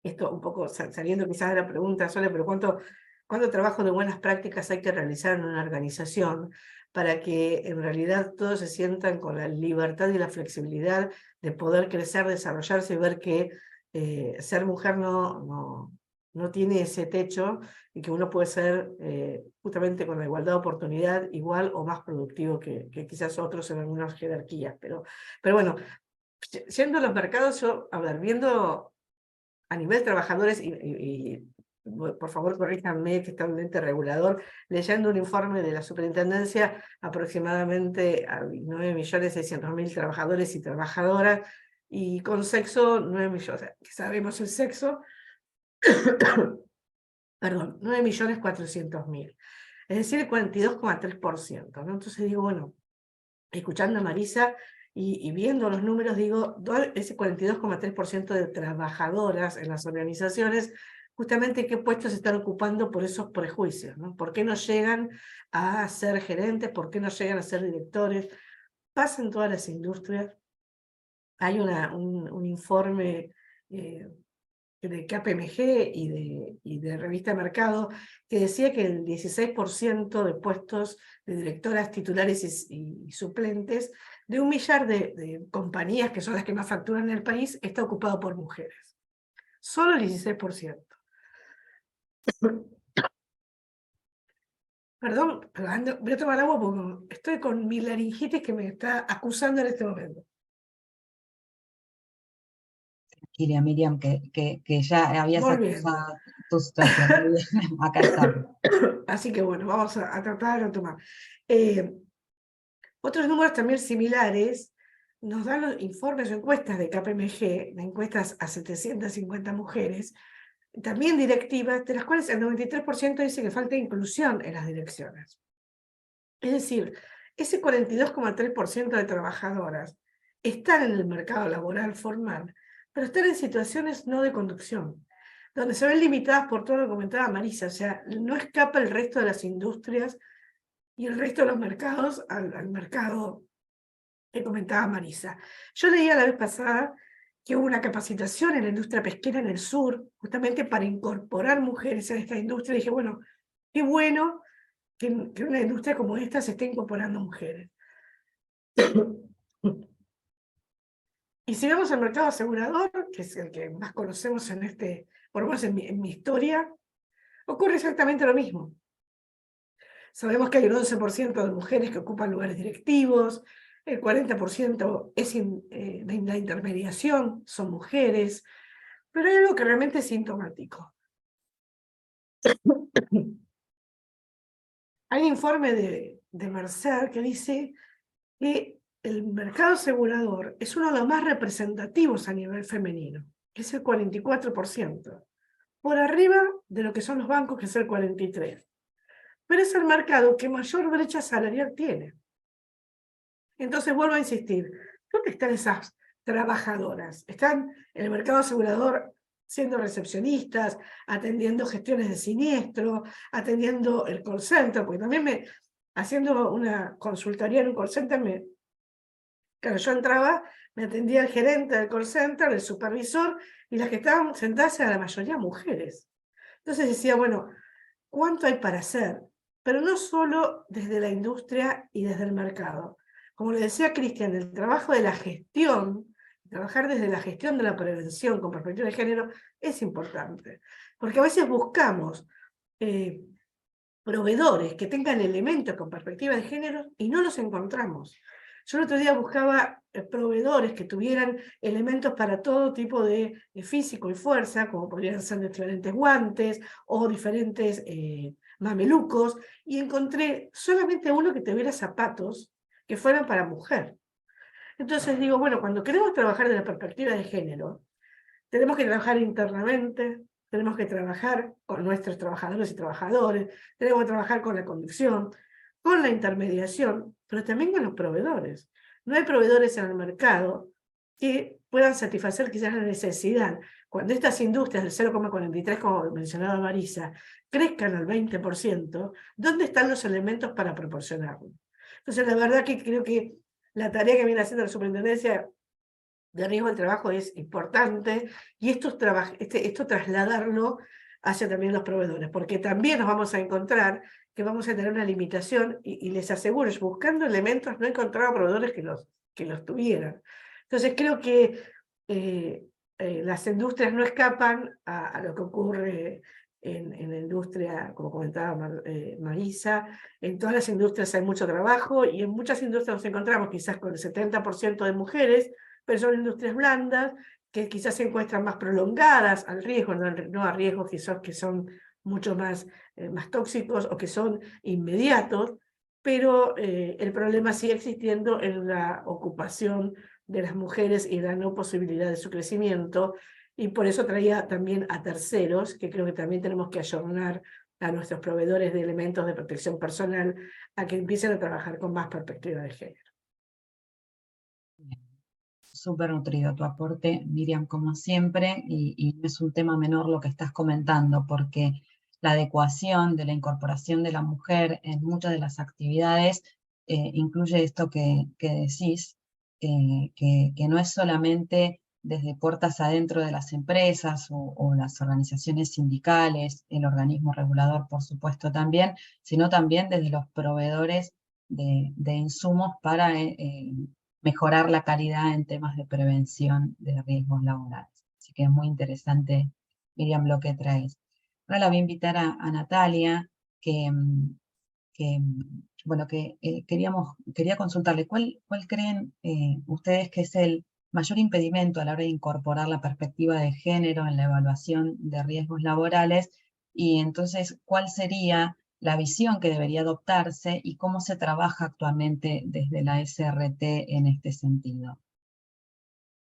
Esto un poco saliendo quizás de la pregunta sola, pero ¿cuánto trabajo de buenas prácticas hay que realizar en una organización para que en realidad todos se sientan con la libertad y la flexibilidad de poder crecer, desarrollarse y ver que ser mujer no tiene ese techo y que uno puede ser justamente con la igualdad de oportunidad igual o más productivo que quizás otros en algunas jerarquías? Pero bueno, yendo a los mercados, viendo a nivel trabajadores, y por favor corríjanme que está un ente regulador, leyendo un informe de la superintendencia, aproximadamente 9.600.000 trabajadores y trabajadoras, y con sexo 9 millones, o sea, que sabemos el sexo, perdón, 9.400.000, es decir, el 42,3%, ¿no? Entonces digo, bueno, escuchando a Marisa y viendo los números, digo, ese 42,3% de trabajadoras en las organizaciones, justamente qué puestos están ocupando por esos prejuicios, ¿no? ¿Por qué no llegan a ser gerentes? ¿Por qué no llegan a ser directores? Pasa en todas las industrias. Hay un informe de KPMG y de Revista Mercado, que decía que el 16% de puestos de directoras titulares y suplentes de 1 millar de compañías, que son las que más facturan en el país, está ocupado por mujeres. Solo el 16%. Perdón, voy a tomar agua porque estoy con mi laringitis que me está acusando en este momento. Miriam, que ya habías Volviendo. acusado tu situación. Muy bien, acá estamos. Así que bueno, vamos a tratar de tomar. Otros números también similares nos dan los informes o encuestas de KPMG, encuestas a 750 mujeres, también directivas, de las cuales el 93% dice que falta inclusión en las direcciones. Es decir, ese 42,3% de trabajadoras están en el mercado laboral formal, pero están en situaciones no de conducción, donde se ven limitadas por todo lo que comentaba Marisa, o sea, no escapa el resto de las industrias y el resto de los mercados al mercado que comentaba Marisa. Yo leía la vez pasada que hubo una capacitación en la industria pesquera en el sur, justamente para incorporar mujeres en esta industria, y dije, bueno, qué bueno que una industria como esta se esté incorporando mujeres. Y si vemos el mercado asegurador, que es el que más conocemos por lo menos en mi historia, ocurre exactamente lo mismo. Sabemos que hay un 11% de mujeres que ocupan lugares directivos, el 40% es de la intermediación, son mujeres, pero hay algo que realmente es sintomático. Hay un informe de Mercer que dice que el mercado asegurador es uno de los más representativos a nivel femenino, que es el 44%, por arriba de lo que son los bancos, que es el 43%. Pero es el mercado que mayor brecha salarial tiene. Entonces vuelvo a insistir, ¿dónde están esas trabajadoras? Están en el mercado asegurador siendo recepcionistas, atendiendo gestiones de siniestro, atendiendo el call center, porque también haciendo una consultoría en un call center, claro, yo entraba, me atendía el gerente del call center, el supervisor, y las que estaban sentadas eran la mayoría mujeres. Entonces decía, bueno, ¿cuánto hay para hacer? Pero no solo desde la industria y desde el mercado. Como le decía Cristian, el trabajo de la gestión, trabajar desde la gestión de la prevención con perspectiva de género es importante. Porque a veces buscamos proveedores que tengan elementos con perspectiva de género y no los encontramos. Yo el otro día buscaba proveedores que tuvieran elementos para todo tipo de físico y fuerza, como podrían ser diferentes guantes o diferentes mamelucos, y encontré solamente uno que tuviera zapatos que fueran para mujer. Entonces digo, bueno, cuando queremos trabajar de la perspectiva de género, tenemos que trabajar internamente, tenemos que trabajar con nuestros trabajadores y trabajadores, tenemos que trabajar con la conducción, con la intermediación, pero también con los proveedores. No hay proveedores en el mercado que puedan satisfacer quizás la necesidad. Cuando estas industrias del 0,43, como mencionaba Marisa, crezcan al 20%, ¿dónde están los elementos para proporcionarlo? Entonces, la verdad que creo que la tarea que viene haciendo la superintendencia de riesgo del trabajo es importante, y esto trasladarlo hacia también los proveedores, porque también nos vamos a encontrar que vamos a tener una limitación, y les aseguro, buscando elementos no encontraba proveedores que los tuvieran. Entonces creo que las industrias no escapan a lo que ocurre en la industria, como comentaba Marisa. En todas las industrias hay mucho trabajo, y en muchas industrias nos encontramos quizás con el 70% de mujeres, pero son industrias blandas que quizás se encuentran más prolongadas al riesgo, no a riesgos que son mucho más tóxicos o que son inmediatos, pero el problema sigue existiendo en la ocupación de las mujeres y la no posibilidad de su crecimiento, y por eso traía también a terceros, que creo que también tenemos que ayornar a nuestros proveedores de elementos de protección personal a que empiecen a trabajar con más perspectiva de género. Súper nutrido tu aporte, Miriam, como siempre, y no es un tema menor lo que estás comentando, porque la adecuación de la incorporación de la mujer en muchas de las actividades incluye esto que decís, que no es solamente desde puertas adentro de las empresas o las organizaciones sindicales, el organismo regulador, por supuesto, también, sino también desde los proveedores de insumos para mejorar la calidad en temas de prevención de riesgos laborales. Así que es muy interesante, Miriam, lo que traes. Ahora la voy a invitar a Natalia, quería consultarle, ¿cuál creen ustedes que es el mayor impedimento a la hora de incorporar la perspectiva de género en la evaluación de riesgos laborales? Y entonces, ¿cuál sería la visión que debería adoptarse y cómo se trabaja actualmente desde la SRT en este sentido?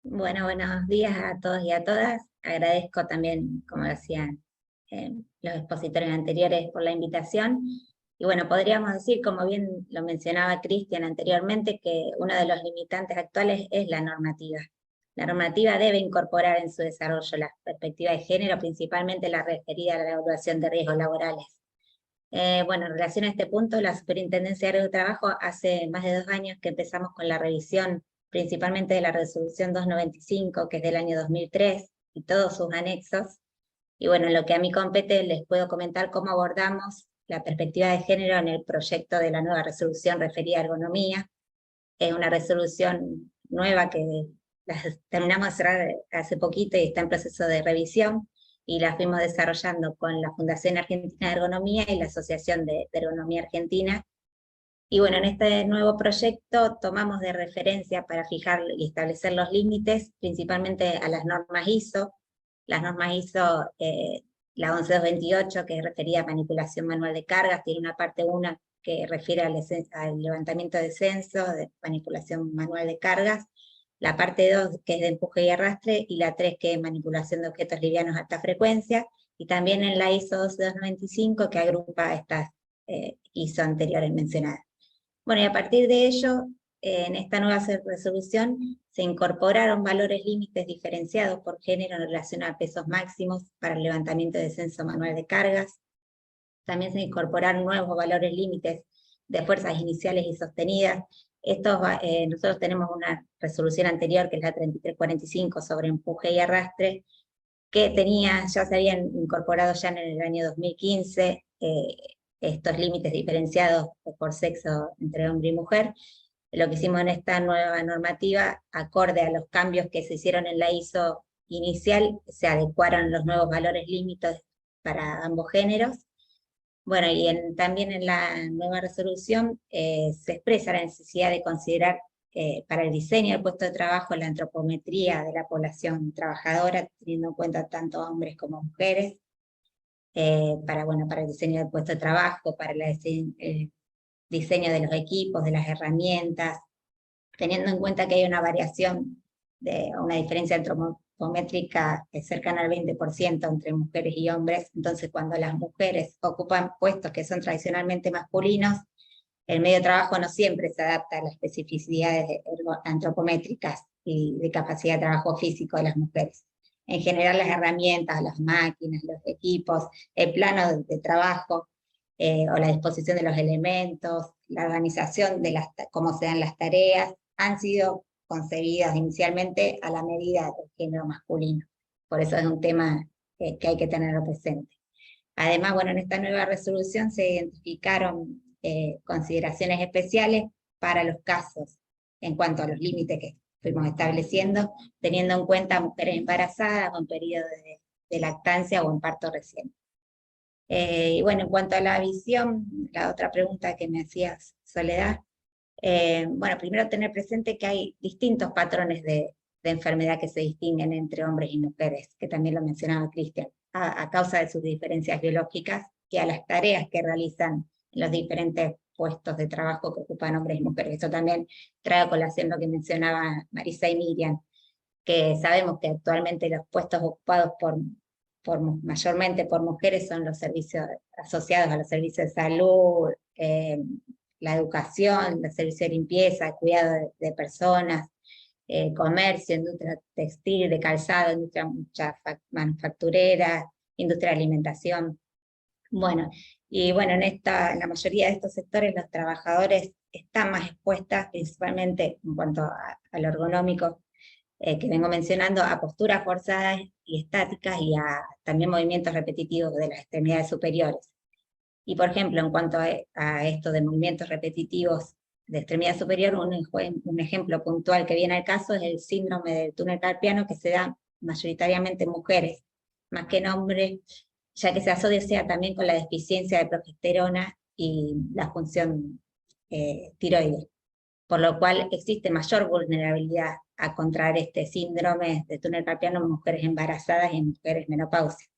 Bueno, buenos días a todos y a todas. Agradezco también, como decían los expositores anteriores, por la invitación. Y bueno, podríamos decir, como bien lo mencionaba Cristian anteriormente, que uno de los limitantes actuales es la normativa. La normativa debe incorporar en su desarrollo la perspectiva de género, principalmente la referida a la evaluación de riesgos laborales. Bueno, en relación a este punto, la Superintendencia de Trabajo hace más de 2 años que empezamos con la revisión, principalmente de la resolución 295, que es del año 2003, y todos sus anexos. Y bueno, en lo que a mí compete, les puedo comentar cómo abordamos la perspectiva de género en el proyecto de la nueva resolución referida a ergonomía. Es una resolución nueva que la terminamos de cerrar hace poquito y está en proceso de revisión, y la fuimos desarrollando con la Fundación Argentina de Ergonomía y la Asociación de Ergonomía Argentina. Y bueno, en este nuevo proyecto tomamos de referencia para fijar y establecer los límites, principalmente a las normas ISO. Las normas ISO, la 11228, que es referida a manipulación manual de cargas, tiene una parte 1 que refiere al levantamiento de censo, de manipulación manual de cargas, la parte 2 que es de empuje y arrastre, y la 3 que es manipulación de objetos livianos a alta frecuencia, y también en la ISO 12295 que agrupa estas ISO anteriores mencionadas. Bueno, y a partir de ello en esta nueva resolución se incorporaron valores límites diferenciados por género en relación a pesos máximos para el levantamiento y descenso manual de cargas. También se incorporaron nuevos valores límites de fuerzas iniciales y sostenidas. Nosotros tenemos una resolución anterior, que es la 3345, sobre empuje y arrastre, que ya se habían incorporado ya en el año 2015 estos límites diferenciados por sexo entre hombre y mujer. Lo que hicimos en esta nueva normativa, acorde a los cambios que se hicieron en la ISO inicial, se adecuaron los nuevos valores límites para ambos géneros. Bueno, y también en la nueva resolución se expresa la necesidad de considerar para el diseño del puesto de trabajo la antropometría de la población trabajadora, teniendo en cuenta tanto hombres como mujeres, para el diseño del puesto de trabajo, para el diseño de los equipos, de las herramientas, teniendo en cuenta que hay una variación, una diferencia antropométrica cercana al 20% entre mujeres y hombres. Entonces, cuando las mujeres ocupan puestos que son tradicionalmente masculinos, el medio de trabajo no siempre se adapta a las especificidades antropométricas y de capacidad de trabajo físico de las mujeres. En general, las herramientas, las máquinas, los equipos, el plano de trabajo, o la disposición de los elementos, la organización de cómo se dan las tareas, han sido concebidas inicialmente a la medida del género masculino. Por eso es un tema que hay que tenerlo presente. Además, en esta nueva resolución se identificaron consideraciones especiales para los casos en cuanto a los límites que fuimos estableciendo, teniendo en cuenta mujeres embarazadas o en periodo de lactancia o en parto reciente. Y en cuanto a la visión, la otra pregunta que me hacías, Soledad, primero tener presente que hay distintos patrones de enfermedad que se distinguen entre hombres y mujeres, que también lo mencionaba Cristian, a causa de sus diferencias biológicas y a las tareas que realizan en los diferentes puestos de trabajo que ocupan hombres y mujeres. Esto también trae a colación lo que mencionaba Marisa y Miriam, que sabemos que actualmente los puestos ocupados mayormente por mujeres son los servicios asociados a los servicios de salud, la educación, los servicios de limpieza, cuidado de personas, comercio, industria textil, de calzado, industria manufacturera, industria de alimentación. En la mayoría de estos sectores los trabajadores están más expuestas, principalmente en cuanto a lo ergonómico, que vengo mencionando, a posturas forzadas y estáticas y a también movimientos repetitivos de las extremidades superiores. Y por ejemplo, en cuanto a esto de movimientos repetitivos de extremidad superior, un ejemplo puntual que viene al caso es el síndrome del túnel carpiano, que se da mayoritariamente en mujeres, más que en hombres, ya que se asocia también con la deficiencia de progesterona y la función tiroides, por lo cual existe mayor vulnerabilidad a contraer este síndrome de túnel carpiano en mujeres embarazadas y en mujeres menopáusicas.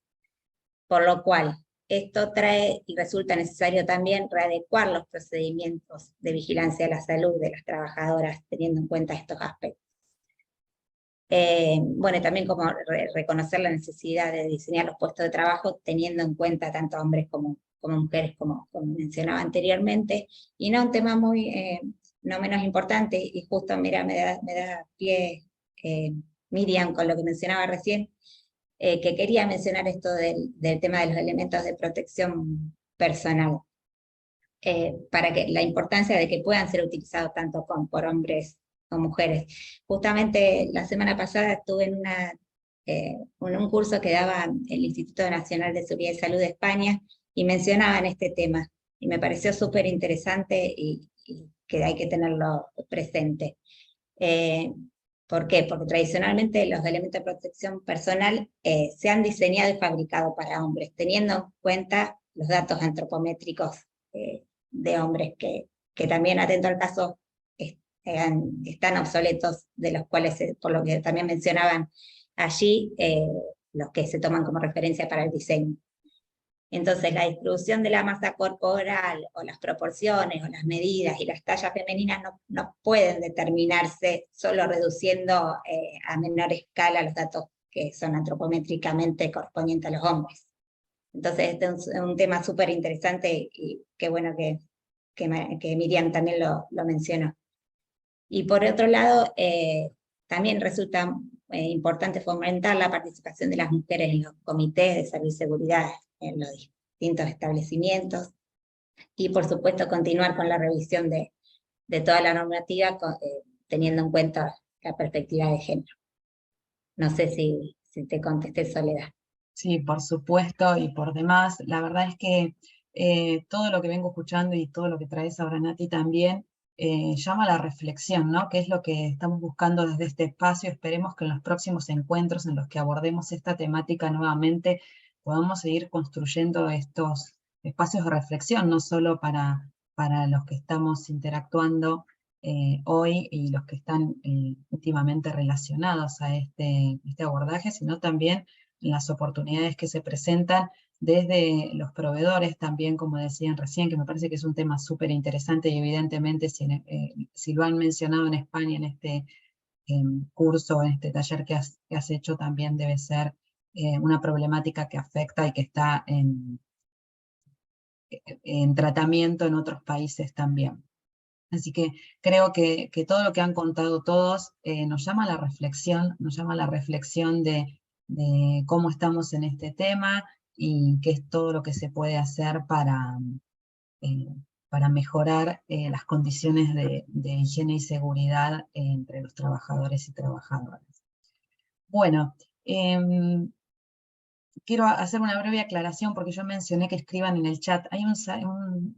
Por lo cual, esto trae y resulta necesario también readecuar los procedimientos de vigilancia de la salud de las trabajadoras, teniendo en cuenta estos aspectos. También como reconocer la necesidad de diseñar los puestos de trabajo teniendo en cuenta tanto hombres como mujeres, como mencionaba anteriormente, y no un tema no menos importante, y justo me da pie Miriam con lo que mencionaba recién, que quería mencionar esto del tema de los elementos de protección personal, para que la importancia de que puedan ser utilizados tanto por hombres o mujeres. Justamente la semana pasada estuve en un curso que daba el Instituto Nacional de Seguridad y Salud de España, y mencionaban este tema, y me pareció súper interesante y que hay que tenerlo presente. ¿Por qué? Porque tradicionalmente los elementos de protección personal se han diseñado y fabricado para hombres, teniendo en cuenta los datos antropométricos de hombres, que también, atento al caso, están obsoletos, de los cuales, por lo que también mencionaban allí, los que se toman como referencia para el diseño. Entonces, la distribución de la masa corporal, o las proporciones, o las medidas y las tallas femeninas no pueden determinarse solo reduciendo a menor escala los datos que son antropométricamente correspondientes a los hombres. Entonces, este es un tema súper interesante, y qué bueno que Miriam también lo mencionó. Y por otro lado, también resulta importante fomentar la participación de las mujeres en los comités de salud y seguridad en los distintos establecimientos, y por supuesto continuar con la revisión de toda la normativa, teniendo en cuenta la perspectiva de género. No sé si te contesté, Soledad. Sí, por supuesto y por demás. La verdad es que todo lo que vengo escuchando y todo lo que traes ahora, Nati, también llama a la reflexión, ¿no? Que es lo que estamos buscando desde este espacio. Esperemos que en los próximos encuentros en los que abordemos esta temática nuevamente podamos seguir construyendo estos espacios de reflexión, no solo para los que estamos interactuando hoy y los que están íntimamente relacionados a este abordaje, sino también las oportunidades que se presentan desde los proveedores también, como decían recién, que me parece que es un tema súper interesante y evidentemente si lo han mencionado en España en este curso, en este taller que has hecho, también debe ser una problemática que afecta y que está en tratamiento en otros países también. Así que creo que todo lo que han contado todos nos llama a la reflexión de cómo estamos en este tema y qué es todo lo que se puede hacer para mejorar las condiciones de higiene y seguridad entre los trabajadores y trabajadoras. Bueno, quiero hacer una breve aclaración porque yo mencioné que escriban en el chat. Hay un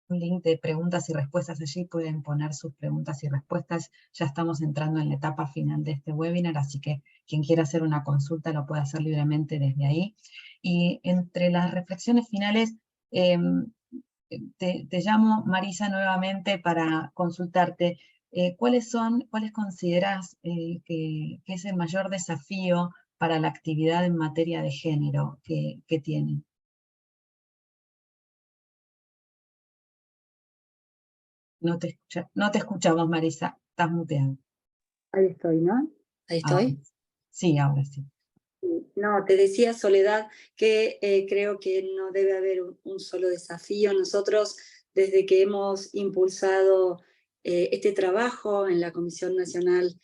link de preguntas y respuestas allí, pueden poner sus preguntas y respuestas. Ya estamos entrando en la etapa final de este webinar, así que quien quiera hacer una consulta lo puede hacer libremente desde ahí. Y entre las reflexiones finales, te llamo, Marisa, nuevamente para consultarte. ¿Cuáles consideras que es el mayor desafío para la actividad en materia de género que tienen? No te escuchamos, Marisa, estás muteada. Ahí estoy, ¿no? Ahí estoy. Sí, ahora sí. No, te decía, Soledad, que creo que no debe haber un solo desafío. Nosotros, desde que hemos impulsado este trabajo en la Comisión Nacional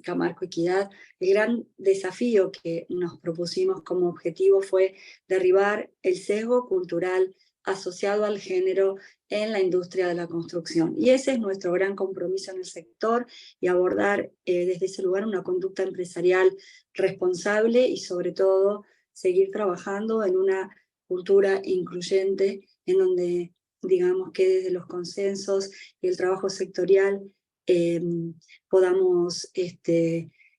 Camarco Equidad, el gran desafío que nos propusimos como objetivo fue derribar el sesgo cultural asociado al género en la industria de la construcción. Y ese es nuestro gran compromiso en el sector, y abordar desde ese lugar una conducta empresarial responsable y sobre todo seguir trabajando en una cultura incluyente en donde, digamos, que desde los consensos y el trabajo sectorial podamos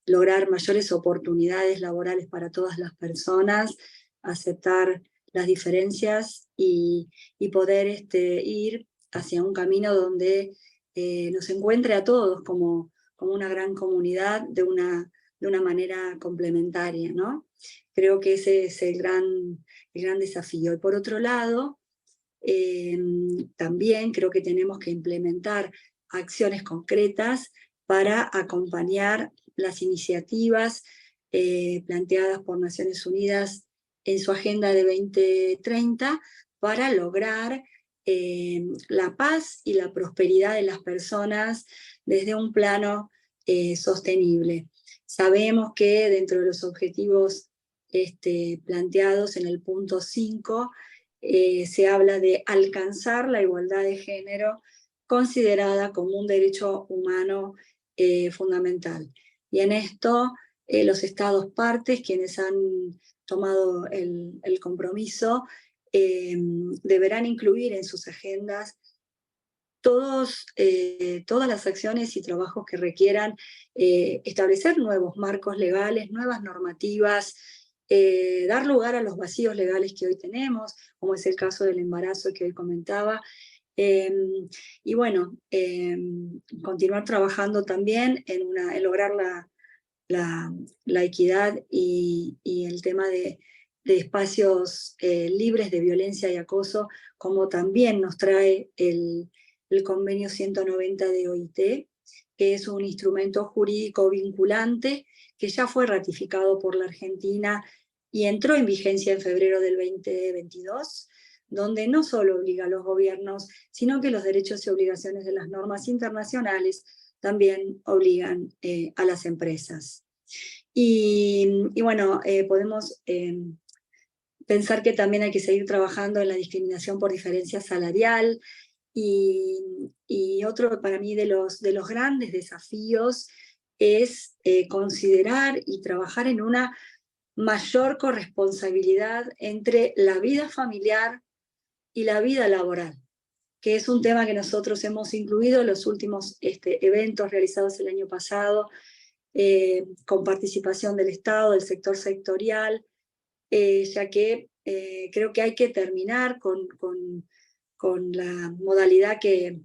lograr mayores oportunidades laborales para todas las personas, aceptar las diferencias y poder ir hacia un camino donde nos encuentre a todos como una gran comunidad de una manera complementaria, ¿no? Creo que ese es el gran desafío. Y por otro lado, también creo que tenemos que implementar acciones concretas para acompañar las iniciativas planteadas por Naciones Unidas en su Agenda de 2030 para lograr la paz y la prosperidad de las personas desde un plano sostenible. Sabemos que dentro de los objetivos planteados en el punto 5 se habla de alcanzar la igualdad de género considerada como un derecho humano fundamental. Y en esto los estados partes, quienes han tomado el compromiso, deberán incluir en sus agendas todas las acciones y trabajos que requieran establecer nuevos marcos legales, nuevas normativas, dar lugar a los vacíos legales que hoy tenemos, como es el caso del embarazo que hoy comentaba, y bueno, continuar trabajando también en lograr la equidad y el tema de espacios libres de violencia y acoso, como también nos trae el convenio 190 de OIT, que es un instrumento jurídico vinculante que ya fue ratificado por la Argentina y entró en vigencia en febrero del 2022, donde no solo obliga a los gobiernos, sino que los derechos y obligaciones de las normas internacionales también obligan a las empresas. Y bueno, podemos pensar que también hay que seguir trabajando en la discriminación por diferencia salarial, y otro para mí de los grandes desafíos es considerar y trabajar en una mayor corresponsabilidad entre la vida familiar y la vida laboral, que es un tema que nosotros hemos incluido en los últimos eventos realizados el año pasado, con participación del Estado, del sector sectorial, ya que creo que hay que terminar con la modalidad que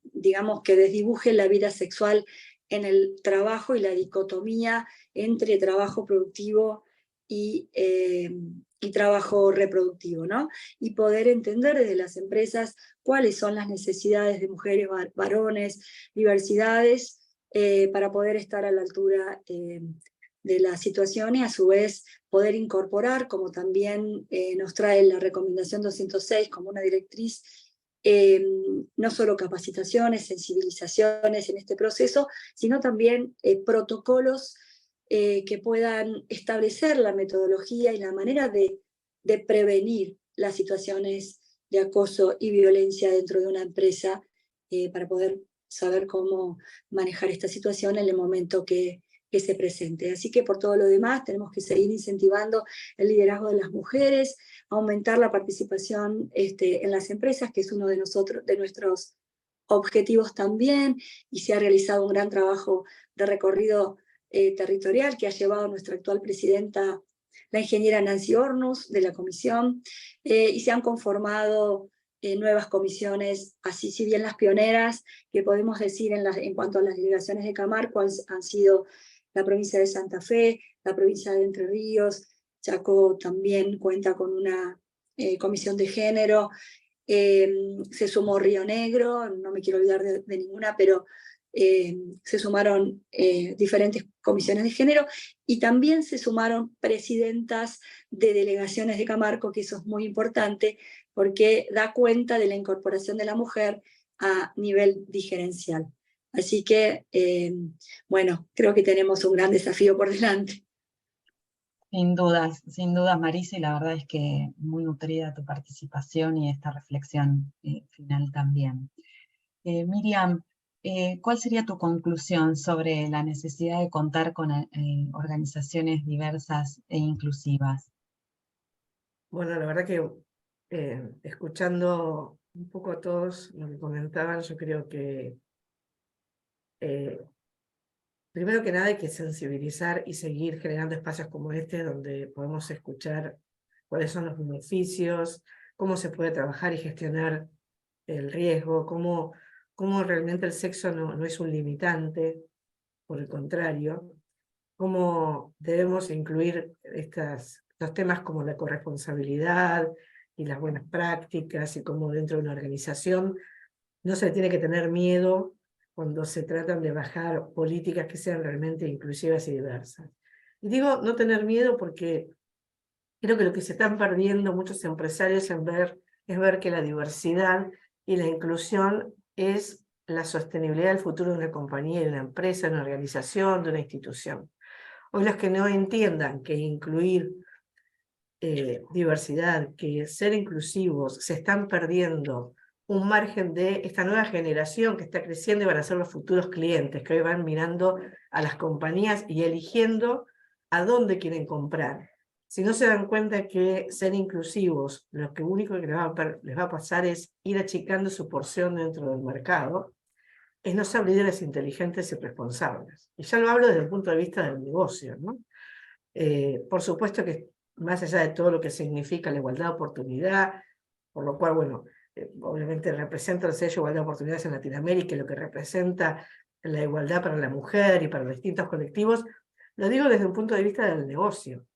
digamos, que desdibuje la vida sexual en el trabajo y la dicotomía entre trabajo productivo y trabajo reproductivo, ¿no? Y poder entender desde las empresas cuáles son las necesidades de mujeres, varones, diversidades, para poder estar a la altura de la situación y a su vez poder incorporar, como también nos trae la recomendación 206 como una directriz, no solo capacitaciones, sensibilizaciones en este proceso, sino también protocolos que puedan establecer la metodología y la manera de prevenir las situaciones de acoso y violencia dentro de una empresa, para poder saber cómo manejar esta situación en el momento que se presente. Así que por todo lo demás tenemos que seguir incentivando el liderazgo de las mujeres, aumentar la participación en las empresas, que es uno de nuestros objetivos también, y se ha realizado un gran trabajo de recorrido territorial que ha llevado a nuestra actual presidenta, la ingeniera Nancy Hornos, de la comisión, y se han conformado nuevas comisiones, así si bien las pioneras, que podemos decir en cuanto a las delegaciones de Camargo han sido la provincia de Santa Fe, la provincia de Entre Ríos, Chaco también cuenta con una comisión de género, se sumó Río Negro, no me quiero olvidar de ninguna, pero se sumaron diferentes comisiones de género, y también se sumaron presidentas de delegaciones de Camargo, que eso es muy importante, porque da cuenta de la incorporación de la mujer a nivel digerencial. Así que, bueno, creo que tenemos un gran desafío por delante. Sin dudas, Marisa, y la verdad es que muy nutrida tu participación y esta reflexión final también. Miriam, ¿cuál sería tu conclusión sobre la necesidad de contar con organizaciones diversas e inclusivas? Bueno, la verdad que escuchando un poco a todos lo que comentaban, yo creo que primero que nada hay que sensibilizar y seguir generando espacios como este donde podemos escuchar cuáles son los beneficios, cómo se puede trabajar y gestionar el riesgo, cómo realmente el sexo no es un limitante, por el contrario, cómo debemos incluir estos temas como la corresponsabilidad y las buenas prácticas, y cómo dentro de una organización no se tiene que tener miedo cuando se tratan de bajar políticas que sean realmente inclusivas y diversas. Y digo no tener miedo porque creo que lo que se están perdiendo muchos empresarios es ver que la diversidad y la inclusión es la sostenibilidad del futuro de una compañía, de una empresa, de una organización, de una institución. Hoy los que no entiendan que incluir diversidad, que ser inclusivos, se están perdiendo un margen de esta nueva generación que está creciendo y van a ser los futuros clientes, que hoy van mirando a las compañías y eligiendo a dónde quieren comprar. Si no se dan cuenta que ser inclusivos, lo único que les va a pasar es ir achicando su porción dentro del mercado, es no ser líderes inteligentes y responsables. Y ya lo hablo desde el punto de vista del negocio, ¿no? Por supuesto que más allá de todo lo que significa la igualdad de oportunidad, por lo cual, bueno, obviamente representa el sello de igualdad de oportunidades en Latinoamérica y lo que representa la igualdad para la mujer y para los distintos colectivos, lo digo desde un punto de vista del negocio.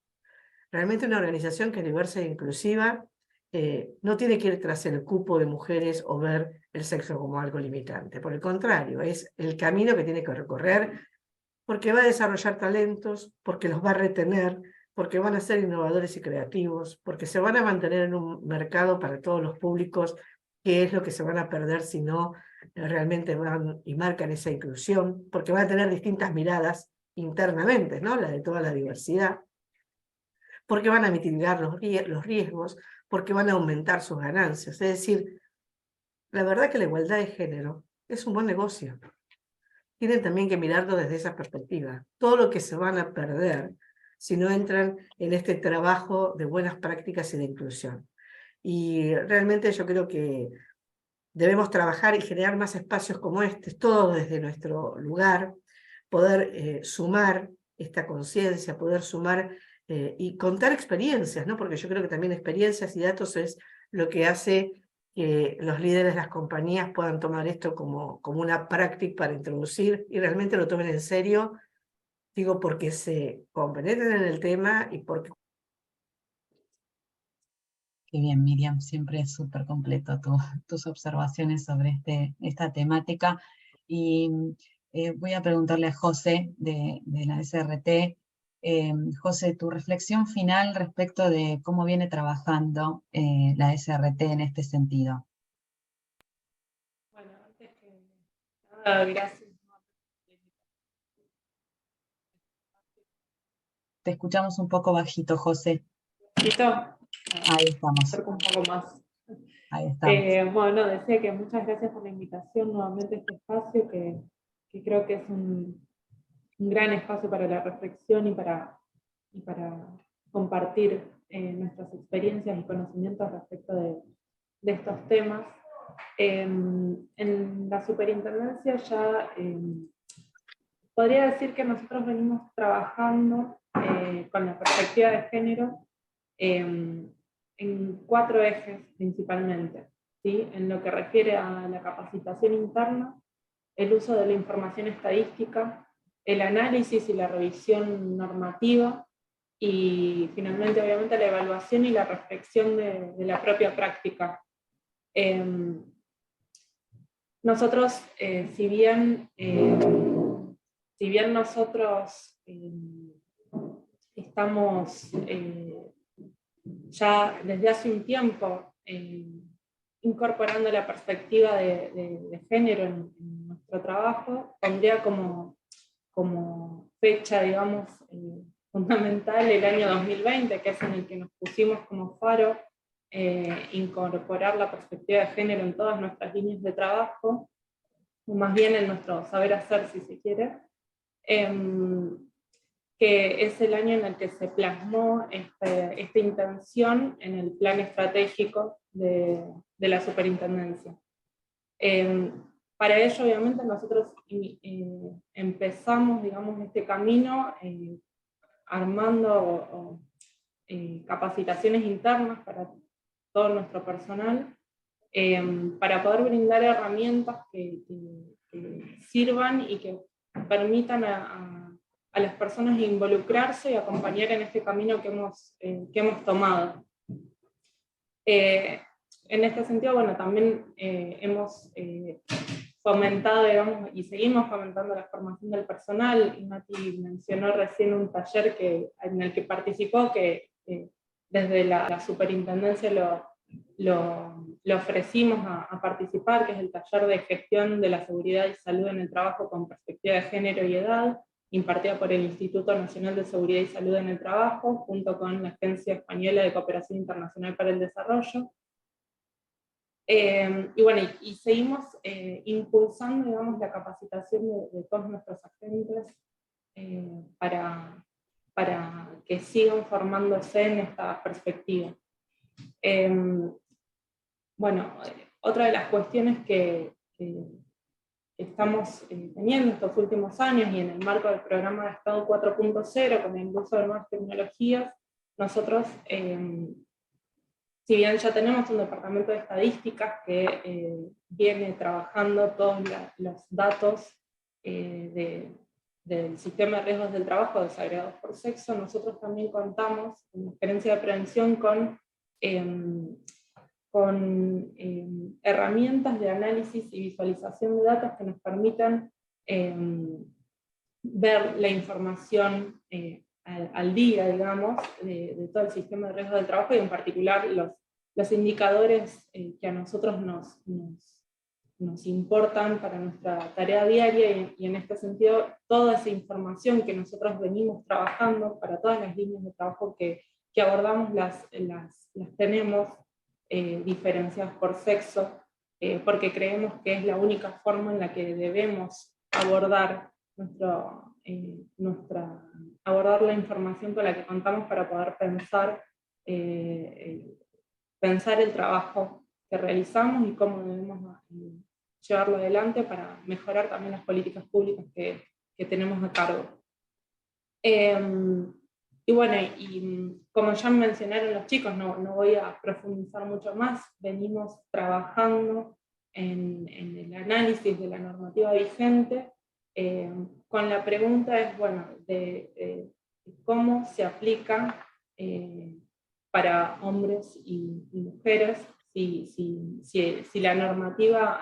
Realmente una organización que es diversa e inclusiva no tiene que ir tras el cupo de mujeres o ver el sexo como algo limitante. Por el contrario, es el camino que tiene que recorrer, porque va a desarrollar talentos, porque los va a retener, porque van a ser innovadores y creativos, porque se van a mantener en un mercado para todos los públicos qué es lo que se van a perder si no realmente van y marcan esa inclusión, porque van a tener distintas miradas internamente, ¿no? La de toda la diversidad, porque van a mitigar los riesgos, porque van a aumentar sus ganancias. Es decir, la verdad que la igualdad de género es un buen negocio. Tienen también que mirarlo desde esa perspectiva. Todo lo que se van a perder si no entran en este trabajo de buenas prácticas y de inclusión. Y realmente yo creo que debemos trabajar y generar más espacios como este, todo desde nuestro lugar, poder sumar esta conciencia, poder sumar y contar experiencias, ¿no? Porque yo creo que también experiencias y datos es lo que hace que los líderes de las compañías puedan tomar esto como una práctica para introducir y realmente lo tomen en serio, digo, porque se compenetren en el tema y porque... Qué bien, Miriam, siempre es súper completo tus observaciones sobre esta temática. Y voy a preguntarle a José de la SRT. José, tu reflexión final respecto de cómo viene trabajando la SRT en este sentido. Bueno, antes que nada, gracias. Te escuchamos un poco bajito, José. ¿Listo? Ahí estamos. Acerco un poco más. Ahí estamos. Bueno, decía que muchas gracias por la invitación nuevamente a este espacio, que creo que es un gran espacio para la reflexión y para compartir nuestras experiencias y conocimientos respecto de estos temas. En la superintendencia ya podría decir que nosotros venimos trabajando con la perspectiva de género en 4 ejes principalmente, ¿sí? En lo que refiere a la capacitación interna, el uso de la información estadística, el análisis y la revisión normativa, y finalmente obviamente la evaluación y la reflexión de la propia práctica. Nosotros, si bien nosotros estamos ya desde hace un tiempo incorporando la perspectiva de género en nuestro trabajo, pondría como fecha, digamos, fundamental el año 2020, que es en el que nos pusimos como faro incorporar la perspectiva de género en todas nuestras líneas de trabajo, o más bien en nuestro saber hacer, si se quiere, que es el año en el que se plasmó esta intención en el plan estratégico de la superintendencia. Para ello, obviamente, nosotros empezamos, digamos, este camino armando capacitaciones internas para todo nuestro personal, para poder brindar herramientas que sirvan y que permitan a las personas involucrarse y acompañar en este camino que hemos tomado. En este sentido, bueno, también hemos fomentado, digamos, y seguimos fomentando la formación del personal. Mati mencionó recién un taller en el que participó, que desde la superintendencia lo ofrecimos a participar, que es el taller de gestión de la seguridad y salud en el trabajo con perspectiva de género y edad, impartida por el Instituto Nacional de Seguridad y Salud en el Trabajo, junto con la Agencia Española de Cooperación Internacional para el Desarrollo. Y bueno, y seguimos impulsando, digamos, la capacitación de todos nuestros agentes para que sigan formándose en esta perspectiva. Bueno, otra de las cuestiones que estamos teniendo estos últimos años, y en el marco del programa de Estado 4.0, con el uso de nuevas tecnologías, nosotros, si bien ya tenemos un departamento de estadísticas que viene trabajando todos los datos del sistema de riesgos del trabajo desagregados por sexo, nosotros también contamos en la Gerencia de Prevención con herramientas de análisis y visualización de datos que nos permitan ver la información al día, digamos, de todo el sistema de riesgos del trabajo, y en particular los indicadores que a nosotros nos importan para nuestra tarea diaria, y en este sentido toda esa información que nosotros venimos trabajando para todas las líneas de trabajo que abordamos las tenemos diferenciadas por sexo, porque creemos que es la única forma en la que debemos abordar abordar la información con la que contamos para poder pensar el trabajo que realizamos y cómo debemos llevarlo adelante para mejorar también las políticas públicas que tenemos a cargo. Y bueno, y como ya mencionaron los chicos, no voy a profundizar mucho más, venimos trabajando en el análisis de la normativa vigente, con la pregunta es, bueno, de cómo se aplica para hombres y mujeres, si la normativa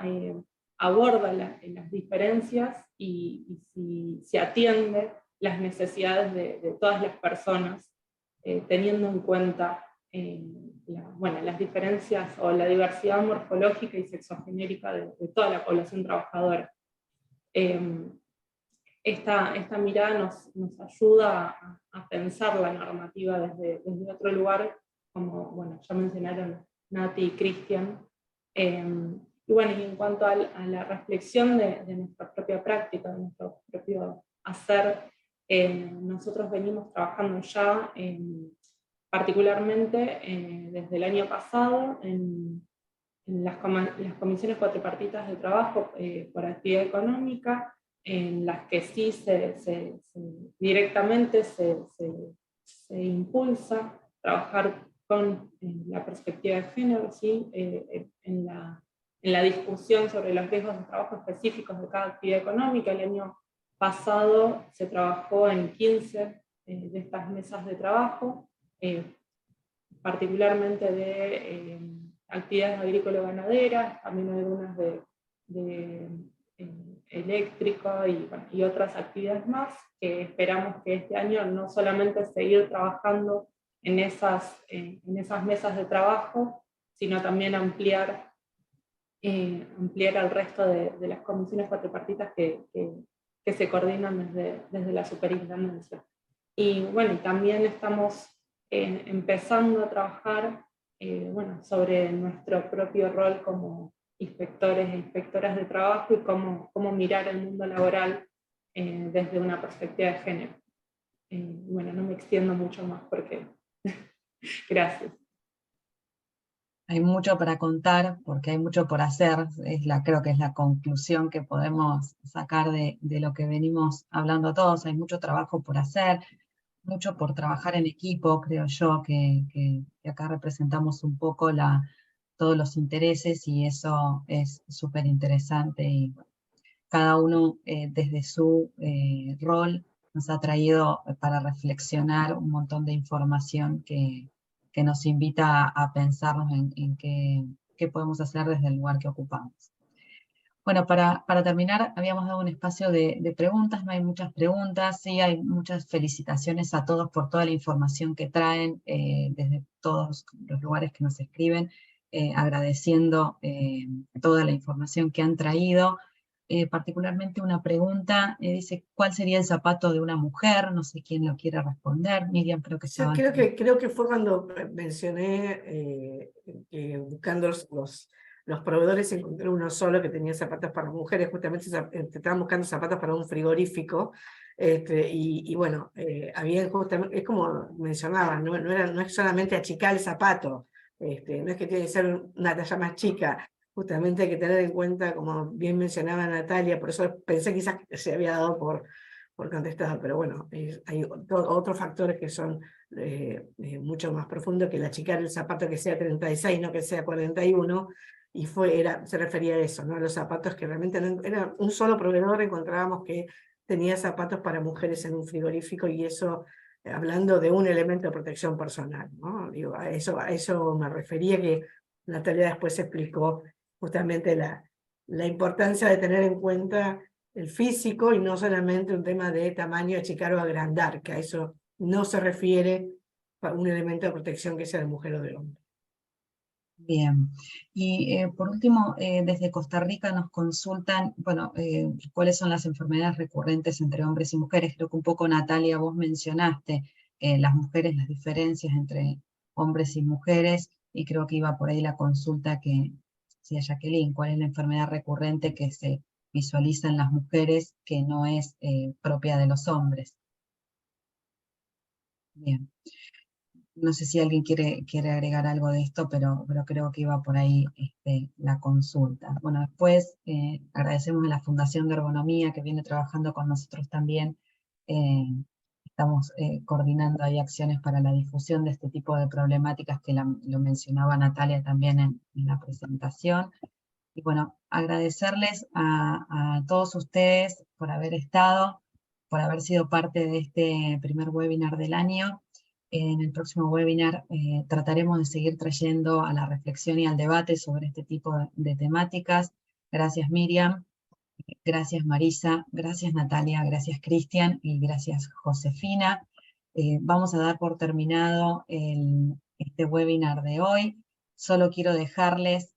aborda las diferencias y si se atiende las necesidades de todas las personas, teniendo en cuenta las diferencias o la diversidad morfológica y sexogenérica de toda la población trabajadora. Esta mirada nos ayuda a pensar la normativa desde otro lugar, como bueno, ya mencionaron Nati y Cristian. Y bueno, y en cuanto a la reflexión de nuestra propia práctica, de nuestro propio hacer, nosotros venimos trabajando ya, particularmente desde el año pasado, en las comisiones cuatripartitas de trabajo por actividad económica, en las que sí directamente se impulsa trabajar con la perspectiva de género, ¿sí? En la discusión sobre los riesgos de trabajo específicos de cada actividad económica. El año pasado se trabajó en 15 de estas mesas de trabajo, particularmente de actividades agrícola-ganaderas, también algunas de eléctrico y otras actividades más, que esperamos que este año no solamente seguir trabajando en esas mesas de trabajo, sino también ampliar al resto de las comisiones cuatripartitas que se coordinan desde la superintendencia. Y bueno, y también estamos empezando a trabajar sobre nuestro propio rol como inspectores e inspectoras de trabajo y cómo mirar el mundo laboral desde una perspectiva de género. Bueno, no me extiendo mucho más porque... Gracias. Hay mucho para contar, porque hay mucho por hacer, creo que es la conclusión que podemos sacar de lo que venimos hablando todos. Hay mucho trabajo por hacer, mucho por trabajar en equipo, creo yo, que acá representamos un poco todos los intereses, y eso es súper interesante, y cada uno desde su rol nos ha traído para reflexionar un montón de información que nos invita a pensarnos en qué podemos hacer desde el lugar que ocupamos. Bueno, para terminar, habíamos dado un espacio de preguntas, no hay muchas preguntas, sí hay muchas felicitaciones a todos por toda la información que traen desde todos los lugares que nos escriben, agradeciendo toda la información que han traído. Particularmente una pregunta, dice, ¿cuál sería el zapato de una mujer? No sé quién lo quiere responder. Miriam, creo que estaba... Creo que fue cuando mencioné que buscando los proveedores encontré uno solo que tenía zapatos para mujeres, justamente estaban buscando zapatos para un frigorífico, y bueno, había justamente, es como mencionaban, no es solamente achicar el zapato, no es que tiene que ser una talla más chica, justamente hay que tener en cuenta, como bien mencionaba Natalia, por eso pensé quizás que se había dado por contestado, pero bueno, hay otros factores que son mucho más profundos, que el achicar el zapato que sea 36, no que sea 41, y se refería a eso, ¿no? A los zapatos que realmente no, era un solo proveedor, encontrábamos que tenía zapatos para mujeres en un frigorífico, y eso, hablando de un elemento de protección personal, ¿no? Digo, a eso me refería, que Natalia después explicó justamente la importancia de tener en cuenta el físico y no solamente un tema de tamaño, achicar o agrandar, que a eso no se refiere a un elemento de protección que sea de mujer o de hombre. Bien, y por último, desde Costa Rica nos consultan, bueno, cuáles son las enfermedades recurrentes entre hombres y mujeres. Creo que un poco, Natalia, vos mencionaste las mujeres, las diferencias entre hombres y mujeres, y creo que iba por ahí la consulta que decía Jacqueline, ¿cuál es la enfermedad recurrente que se visualiza en las mujeres que no es propia de los hombres? Bien. No sé si alguien quiere agregar algo de esto, pero creo que iba por ahí la consulta. Bueno, después agradecemos a la Fundación de Ergonomía que viene trabajando con nosotros también. Estamos coordinando ahí acciones para la difusión de este tipo de problemáticas que lo mencionaba Natalia también en la presentación. Y bueno, agradecerles a todos ustedes por haber estado, por haber sido parte de este primer webinar del año. En el próximo webinar trataremos de seguir trayendo a la reflexión y al debate sobre este tipo de temáticas. Gracias, Miriam, gracias, Marisa, gracias, Natalia, gracias, Cristian, y gracias, Josefina. Vamos a dar por terminado este webinar de hoy. Solo quiero dejarles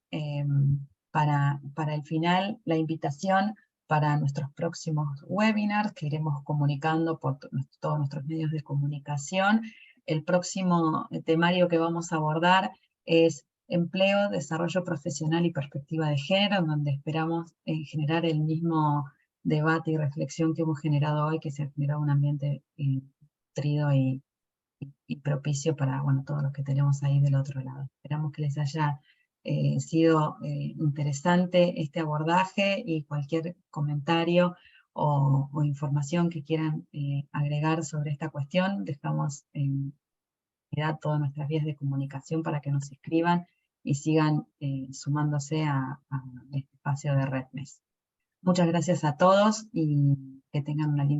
para el final la invitación para nuestros próximos webinars que iremos comunicando por todos nuestros medios de comunicación. El próximo temario que vamos a abordar es empleo, desarrollo profesional y perspectiva de género, en donde esperamos generar el mismo debate y reflexión que hemos generado hoy, que se ha generado un ambiente nutrido y propicio para todos los que tenemos ahí del otro lado. Esperamos que les haya sido interesante este abordaje, y cualquier comentario o información que quieran agregar sobre esta cuestión, dejamos todas nuestras vías de comunicación para que nos escriban y sigan sumándose a este espacio de RedMes. Muchas gracias a todos y que tengan una linda